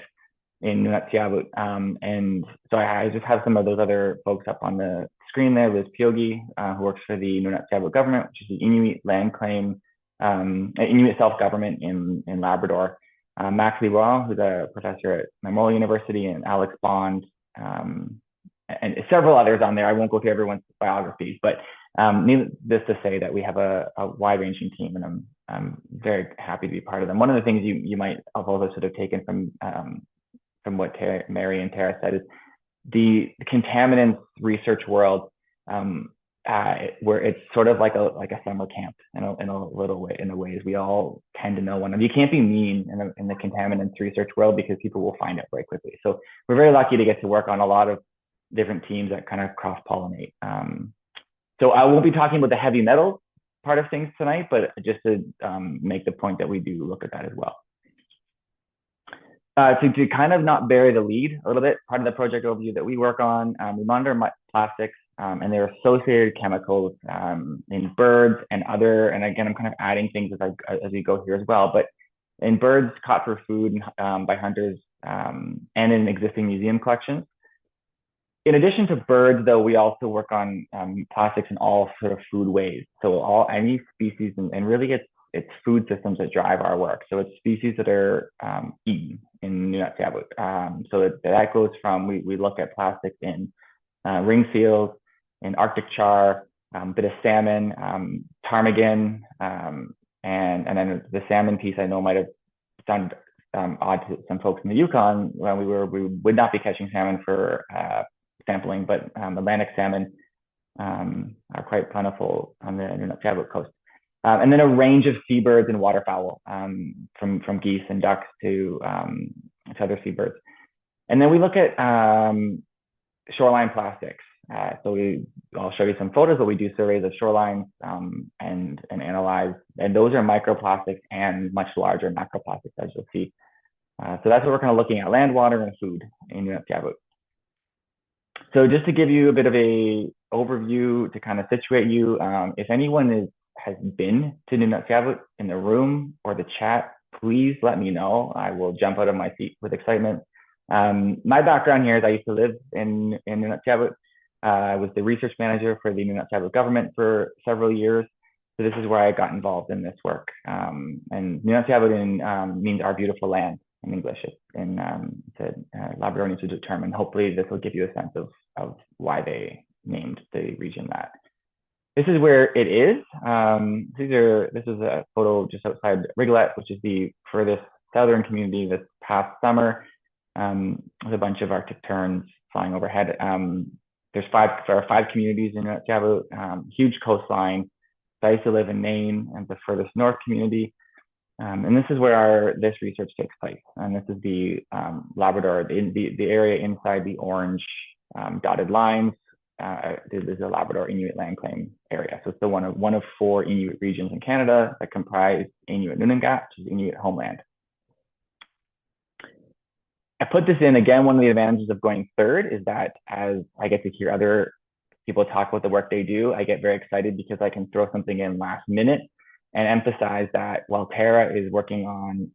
in Nunatsiavut. And so I just have some of those other folks up on the screen there. Liz Piogi, who works for the Nunatsiavut government, which is the Inuit land claim, Inuit self-government in Labrador. Max Leroy, who's a professor at Memorial University, and Alex Bond, and several others on there. I won't go through everyone's biographies, but needless to say that we have a wide-ranging team, and I'm very happy to be part of them. One of the things you might have also sort of taken from what Mary and Tara said is the contaminants research world, where it's sort of like a summer camp in a little way, in a ways we all tend to know one another. You can't be mean in the contaminants research world because people will find it very quickly. So we're very lucky to get to work on a lot of different teams that kind of cross-pollinate. So I won't be talking about the heavy metals part of things tonight, but just to make the point that we do look at that as well. To kind of not bury the lead a little bit, part of the project overview that we work on, we monitor plastics and their associated chemicals in birds and other, and again, I'm kind of adding things as we go here as well, but in birds caught for food by hunters and in existing museum collections. In addition to birds, though, we also work on plastics in all sort of food ways. So any species, and really it's food systems that drive our work. So it's species that are eaten in Nunatsiavut. So that goes from, we look at plastics in ring seals, in Arctic char, bit of salmon, ptarmigan, and then the salmon piece I know might have sounded odd to some folks in the Yukon when we would not be catching salmon for sampling, but Atlantic salmon are quite plentiful on the Nunatsiavut coast. And then a range of seabirds and waterfowl, from geese and ducks to other seabirds. And then we look at shoreline plastics. I'll show you some photos, but we do surveys of shorelines and analyze, and those are microplastics and much larger macroplastics, as you'll see. So that's what we're kind of looking at: land, water, and food in Nunatsiavut. So just to give you a bit of a overview to kind of situate you, if anyone has been to Nunatsiavut in the room or the chat, please let me know. I will jump out of my seat with excitement. My background here is I used to live in Nunatsiavut. I was the research manager for the Nunatsiavut government for several years. So this is where I got involved in this work. And Nunatsiavut means our beautiful land in English. It's Laberge needs to determine. Hopefully this will give you a sense of why they named the region that. This is where it is. This is a photo just outside Rigolet, which is the furthest southern community this past summer, with a bunch of Arctic terns flying overhead. There are five communities in Nunatsiavut, huge coastline. So I used to live in Maine and the furthest north community. And this is where this research takes place. And this is the Labrador, the area inside the orange dotted lines. This is a Labrador Inuit land claim area. So it's the one of 4 Inuit regions in Canada that comprise Inuit Nunangat, which is Inuit homeland. I put this in, again, one of the advantages of going third is that as I get to hear other people talk about the work they do, I get very excited because I can throw something in last minute and emphasize that while Tara is working on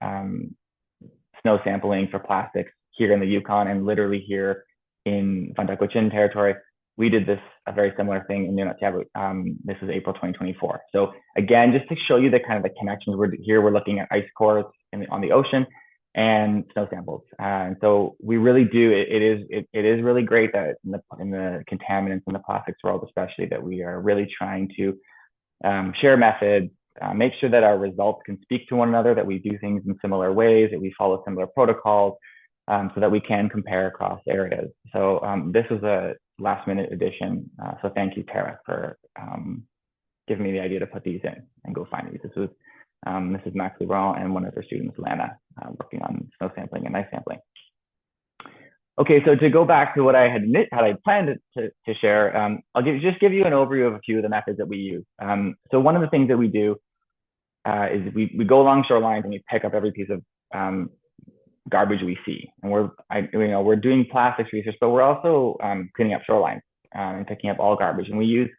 snow sampling for plastics here in the Yukon and literally here in Vuntut Gwitchin territory, we did a very similar thing in Nunatsiavut. This is April 2024. So again, just to show you the kind of the connections, we're looking at ice cores on the ocean and snow samples. And so we really do, it is really great that in the contaminants in the plastics world, especially, that we are really trying to share methods, make sure that our results can speak to one another, that we do things in similar ways, that we follow similar protocols, so that we can compare across areas. So this was a last minute addition. So thank you, Tara, for giving me the idea to put these in and go find these. This is Max Laurent and one of her students, Lana, working on snow sampling and ice sampling. Okay, so to go back to what I had planned to share, I'll just give you an overview of a few of the methods that we use. So one of the things that we do is we go along shorelines and we pick up every piece of garbage we see. And we're doing plastics research, but we're also cleaning up shorelines and picking up all garbage. And we use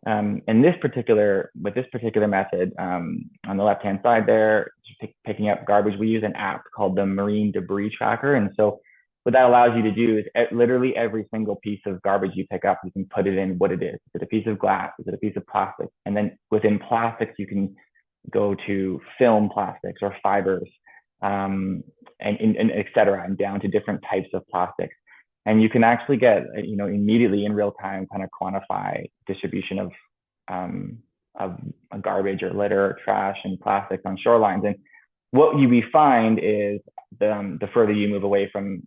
with this particular method, on the left-hand side there, picking up garbage, we use an app called the Marine Debris Tracker. And so what that allows you to do is literally every single piece of garbage you pick up, you can put it in what it is. Is it a piece of glass? Is it a piece of plastic? And then within plastics, you can go to film plastics or fibers, and et cetera, and down to different types of plastics. And you can actually get, immediately in real time, kind of quantify distribution of garbage or litter or trash and plastics on shorelines. And what we find is the further you move away from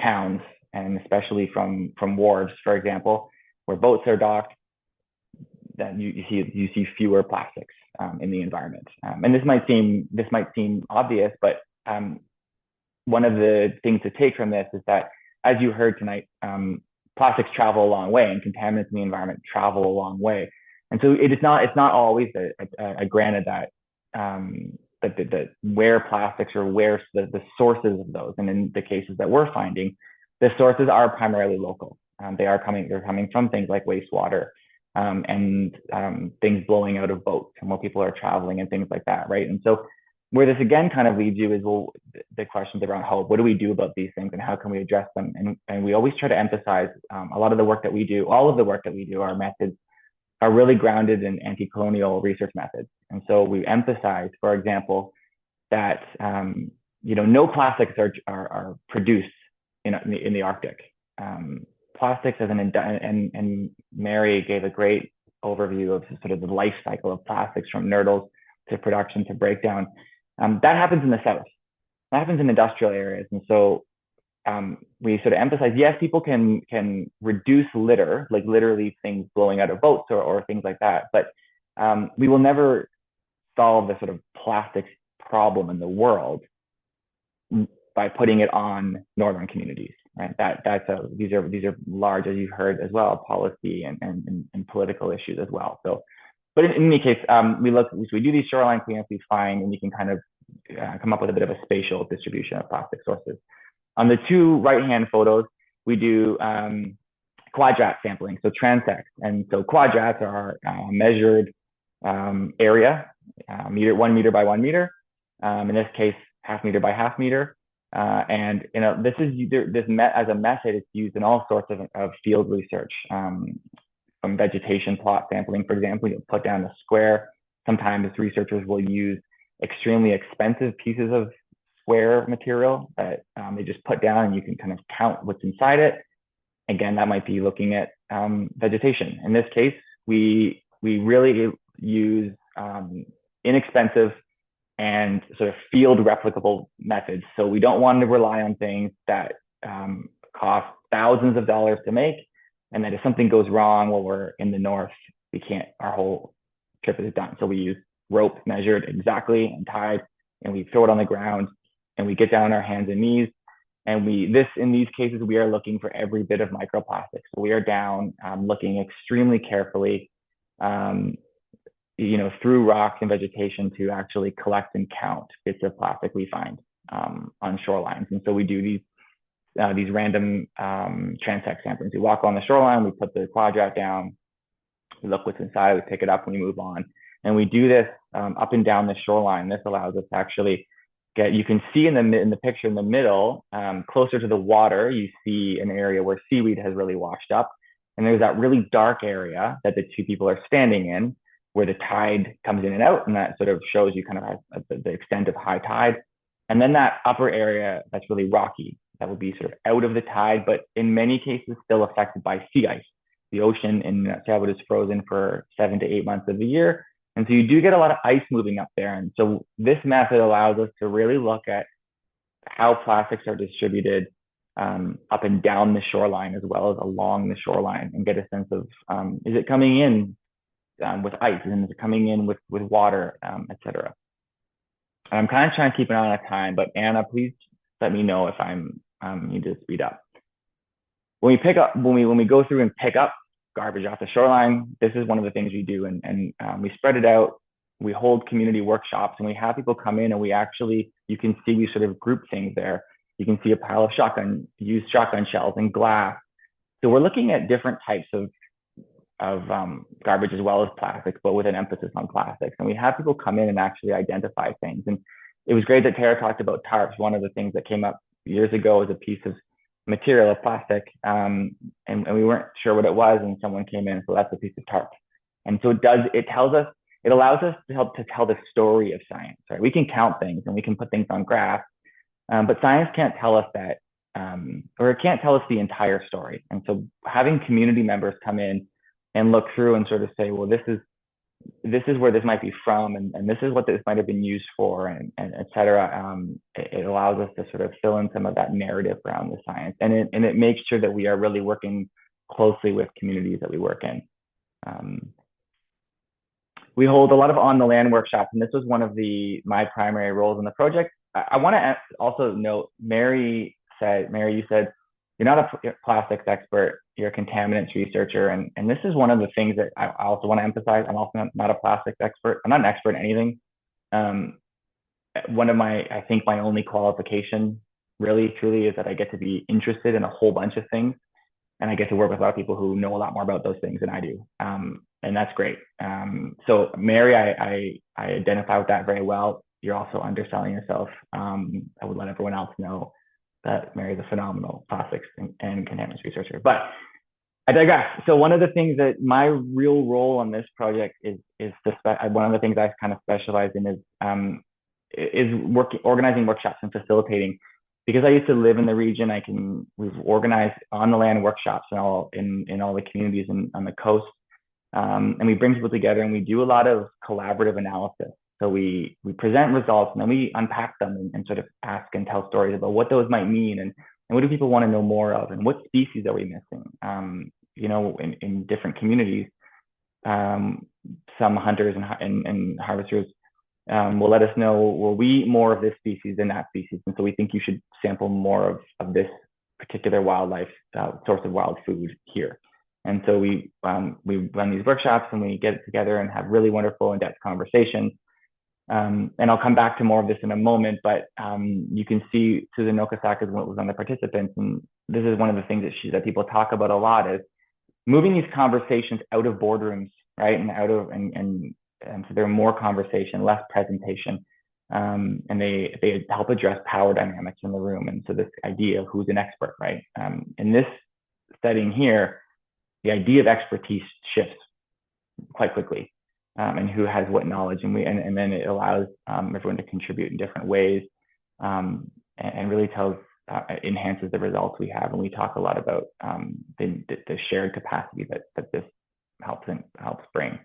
towns, and especially from wharves, for example, where boats are docked, then you see fewer plastics in the environment. And this might seem obvious, but one of the things to take from this is that, as you heard tonight, plastics travel a long way, and contaminants in the environment travel a long way. And so it's not always a granted that that where plastics or where the sources of those. And in the cases that we're finding, the sources are primarily local. They're coming from things like wastewater, and things blowing out of boats and where people are traveling and things like that, right? And so where this again kind of leads you is, well, the questions around hope. What do we do about these things, and how can we address them? And we always try to emphasize a lot of the work that we do, all of the work that we do, our methods are really grounded in anti-colonial research methods. And so we emphasize, for example, that no plastics are produced in the Arctic. Plastics as and Mary gave a great overview of sort of the life cycle of plastics from nurdles to production to breakdown. That happens in the south. That happens in industrial areas. And so we sort of emphasize, yes, people can reduce litter, like literally things blowing out of boats or things like that, but we will never solve the sort of plastics problem in the world by putting it on northern communities, right? These are large, as you've heard as well, policy and political issues as well. So, but in any case, we do these shoreline cleanups, we find, and you can kind of come up with a bit of a spatial distribution of plastic sources. On the two right-hand photos, we do quadrat sampling, so transects. And so quadrats are measured area, 1 meter by 1 meter. In this case, half meter by half meter. And this is as a method, it's used in all sorts of field research, from vegetation plot sampling, for example. You'll put down a square. Sometimes researchers will use extremely expensive pieces of square material that they just put down, and you can kind of count what's inside it. Again, that might be looking at vegetation. In this case, we really use inexpensive and sort of field replicable methods. So we don't want to rely on things that cost thousands of dollars to make, and that if something goes wrong while we're in the north, our whole trip is done. So we use rope measured exactly and tied, and we throw it on the ground, and we get down on our hands and knees. And in these cases, we are looking for every bit of microplastics. So we are down, looking extremely carefully, through rocks and vegetation to actually collect and count bits of plastic we find on shorelines. And so we do these random transect samplings. We walk on the shoreline, we put the quadrat down, we look what's inside, we pick it up, and we move on. And we do this up and down the shoreline. This allows us to actually you can see in the picture in the middle, closer to the water, you see an area where seaweed has really washed up. And there's that really dark area that the two people are standing in, where the tide comes in and out, and that sort of shows you kind of the extent of high tide. And then that upper area that's really rocky, that would be sort of out of the tide, but in many cases still affected by sea ice. The ocean in Nunatsiavut is frozen for 7 to 8 months of the year. And so you do get a lot of ice moving up there. And so this method allows us to really look at how plastics are distributed up and down the shoreline, as well as along the shoreline, and get a sense of, is it coming in with ice, and is it coming in with water, et cetera. I'm kind of trying to keep an eye on time, but Anna, please let me know if I'm need to speed up. When we go through and pick up garbage off the shoreline, this is one of the things we do, and we spread it out. We hold community workshops, and we have people come in, and you can see we sort of group things there. You can see a pile of used shotgun shells and glass. So we're looking at different types of garbage as well as plastics, but with an emphasis on plastics. And we have people come in and actually identify things. And it was great that Tara talked about tarps. One of the things that came up years ago was a piece of material of plastic, and we weren't sure what it was, and someone came in, so that's a piece of tarp. And so it allows us to help to tell the story of science, right? We can count things and we can put things on graphs, but science can't tell us that, or it can't tell us the entire story. And so having community members come in and look through and sort of say, well, this is where this might be from, and this is what this might have been used for, and et cetera. It allows us to sort of fill in some of that narrative around the science, and it makes sure that we are really working closely with communities that we work in. We hold a lot of on the land workshops, and this was one of my primary roles in the project. I want to also note, Mary, you said you're not a plastics expert, you're a contaminants researcher. And this is one of the things that I also want to emphasize. I'm also not a plastics expert. I'm not an expert in anything. One of I think my only qualification really truly is that I get to be interested in a whole bunch of things. And I get to work with a lot of people who know a lot more about those things than I do. And that's great. So Mary, I identify with that very well. You're also underselling yourself. I would let everyone else know that Mary's a phenomenal plastics and contaminants researcher. But I digress. So one of the things that my real role on this project is one of the things I kind of specialize in is organizing workshops and facilitating. Because I used to live in the region, we've organized on the land workshops in all the communities on the coast, and we bring people together and we do a lot of collaborative analysis. So we present results and then we unpack them and sort of ask and tell stories about what those might mean and what do people want to know more of and what species are we missing. In different communities, some hunters and harvesters will let us know, well, we eat more of this species than that species. And so we think you should sample more of this particular wildlife source of wild food here. And so we run these workshops and we get together and have really wonderful in-depth conversations. And I'll come back to more of this in a moment, but you can see Susan Nokasak is what was on the participants. And this is one of the things that people talk about a lot is moving these conversations out of boardrooms, right? And so they're more conversation, less presentation, and they help address power dynamics in the room. And so this idea of who's an expert, right? In this setting here, the idea of expertise shifts quite quickly, and who has what knowledge, and then it allows everyone to contribute in different ways, and really enhances the results we have. And we talk a lot about the shared capacity that this helps bring.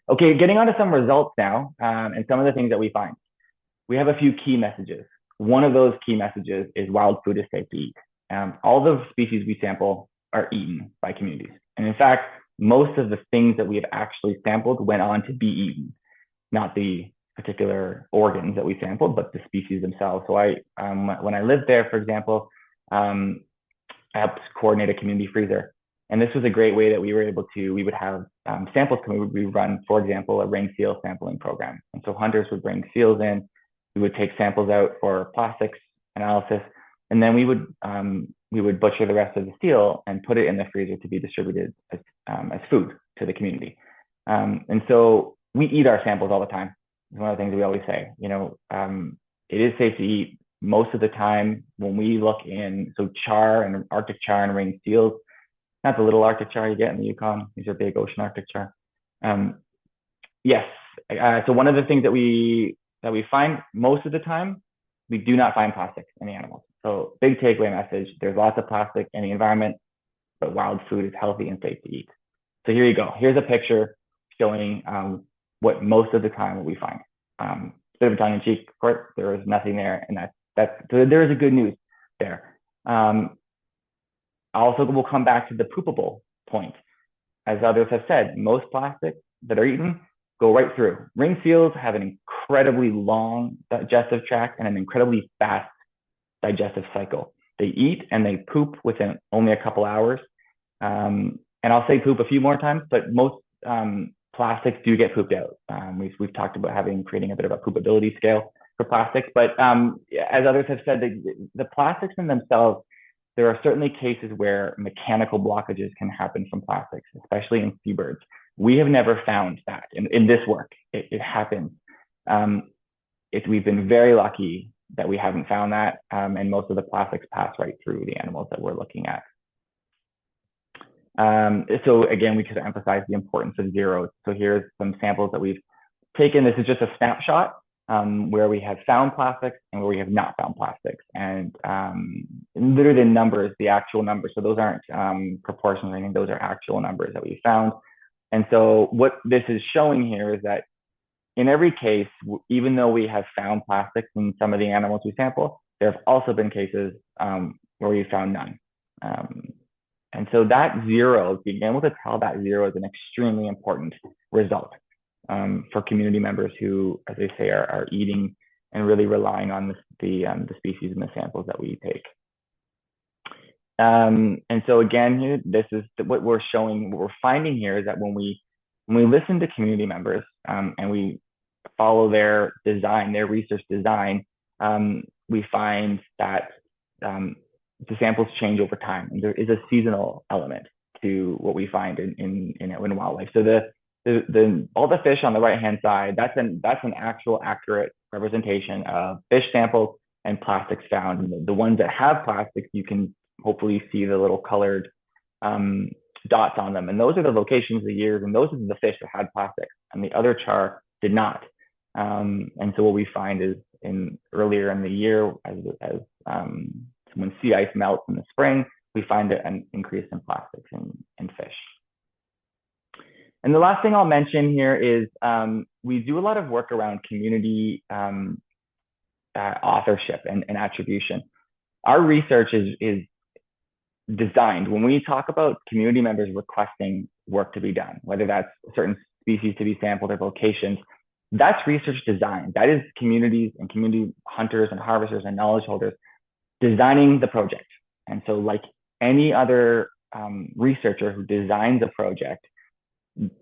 Okay, getting on to some results now, and some of the things that we find. We have a few key messages. One of those key messages is wild food is safe to eat. All the species we sample are eaten by communities. And in fact, most of the things that we have actually sampled went on to be eaten, not the particular organs that we sampled, but the species themselves. So when I lived there, for example, I helped coordinate a community freezer. And this was a great way that we would have samples. We run, for example, a ring seal sampling program. And so hunters would bring seals in, we would take samples out for plastics analysis, and then we would butcher the rest of the seal and put it in the freezer to be distributed as food to the community. And so we eat our samples all the time. It's one of the things we always say, it is safe to eat most of the time when we look in, so char and Arctic char and ring seals, not the little Arctic char you get in the Yukon. These are big ocean Arctic char. Yes. So one of the things that we find most of the time, we do not find plastic in the animals. So big takeaway message, there's lots of plastic in the environment, but wild food is healthy and safe to eat. So here you go. Here's a picture showing what most of the time what we find. Bit of a tongue in cheek, of course, there is nothing there. And so there is a good news there. Also, we'll come back to the poopable point. As others have said, most plastics that are eaten go right through. Ring seals have an incredibly long digestive tract and an incredibly fast digestive cycle. They eat and they poop within only a couple hours. And I'll say poop a few more times, but most plastics do get pooped out. We've talked about creating a bit of a poopability scale for plastics, but as others have said, the plastics in themselves, there are certainly cases where mechanical blockages can happen from plastics, especially in seabirds. We have never found that in this work. It happens. We've been very lucky that we haven't found that, and most of the plastics pass right through the animals that we're looking at. So again, we could emphasize the importance of zeros. So here's some samples that we've taken. This is just a snapshot where we have found plastics and where we have not found plastics. And literally the numbers, the actual numbers. So those aren't proportions or anything. Those are actual numbers that we found. And so what this is showing here is that in every case, even though we have found plastics in some of the animals we sample, there have also been cases where we found none. And so that zero, being able to tell that zero is an extremely important result for community members who, as they say, are eating and really relying on the species and the samples that we take. And so again, here, this is what we're showing. What we're finding here is that when we listen to community members and we follow their design, their research design, we find that the samples change over time, and there is a seasonal element to what we find in wildlife. So all the fish on the right hand side, that's an actual accurate representation of fish samples and plastics found. And the ones that have plastics, you can hopefully see the little colored dots on them, and those are the locations, the years, and those are the fish that had plastics, and the other char did not. And so what we find is earlier in the year, as when sea ice melts in the spring, we find an increase in plastics in fish. And the last thing I'll mention here is we do a lot of work around community authorship and attribution. Our research is designed, when we talk about community members requesting work to be done, whether that's certain species to be sampled or locations, that's research design. That is communities and community hunters and harvesters and knowledge holders designing the project. And so like any other researcher who designs a project,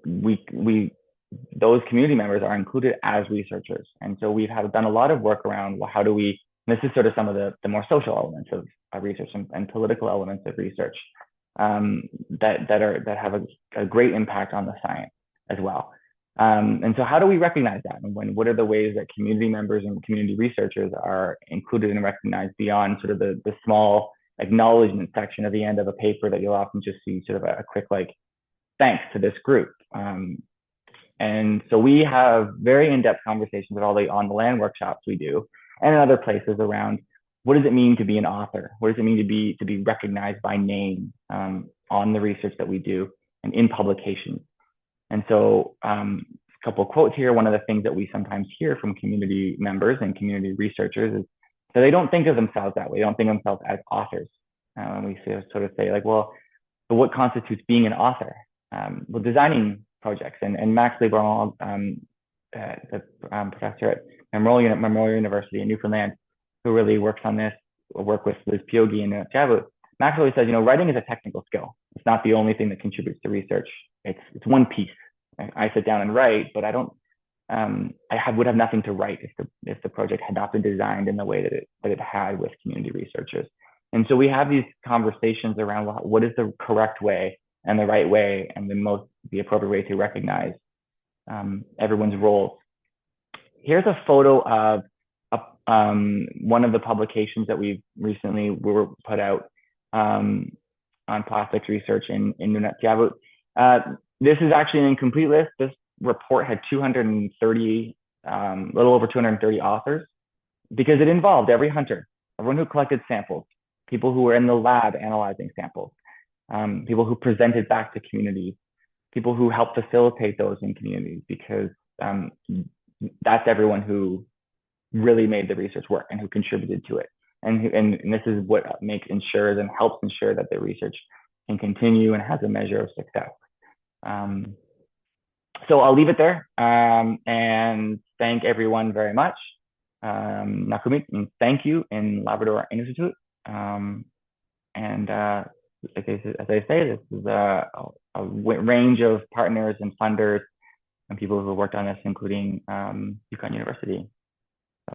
those community members are included as researchers. And so we've done a lot of work around, well, how do we, this is sort of some of the more social elements of research and political elements of research that have a great impact on the science as well. And so how do we recognize that? And what are the ways that community members and community researchers are included and recognized beyond sort of the small acknowledgement section at the end of a paper that you'll often just see sort of a quick, like, thanks to this group. And so we have very in-depth conversations with all the on the land workshops we do and in other places around what does it mean to be an author? What does it mean to be recognized by name on the research that we do and in publications? And so a couple of quotes here. One of the things that we sometimes hear from community members and community researchers is that they don't think of themselves that way. They don't think of themselves as authors. And we sort of say like, well, but what constitutes being an author? Well, designing projects. And Max Lieberman, the professor at Memorial University in Newfoundland, who really works on this, work with Liz Piogi and Nunatsiavut. Max always says, writing is a technical skill. It's not the only thing that contributes to research. It's one piece. I sit down and write, but I don't. Would have nothing to write if the project had not been designed in the way that it had with community researchers. And so we have these conversations around what is the correct way and the right way and the appropriate way to recognize everyone's roles. Here's a photo of one of the publications that we recently were put out on plastics research in Nunatsiavut. This is actually an incomplete list. This report had 230, little over 230 authors, because it involved every hunter, everyone who collected samples, people who were in the lab analyzing samples, people who presented back to communities, people who helped facilitate those in communities, because that's everyone who really made the research work and who contributed to it. And this is what ensures and helps ensure that the research can continue and has a measure of success. So I'll leave it there and thank everyone very much. Nakumit, and thank you in Labrador Institute. And as I say, this is a range of partners and funders and people who worked on this, including Yukon University.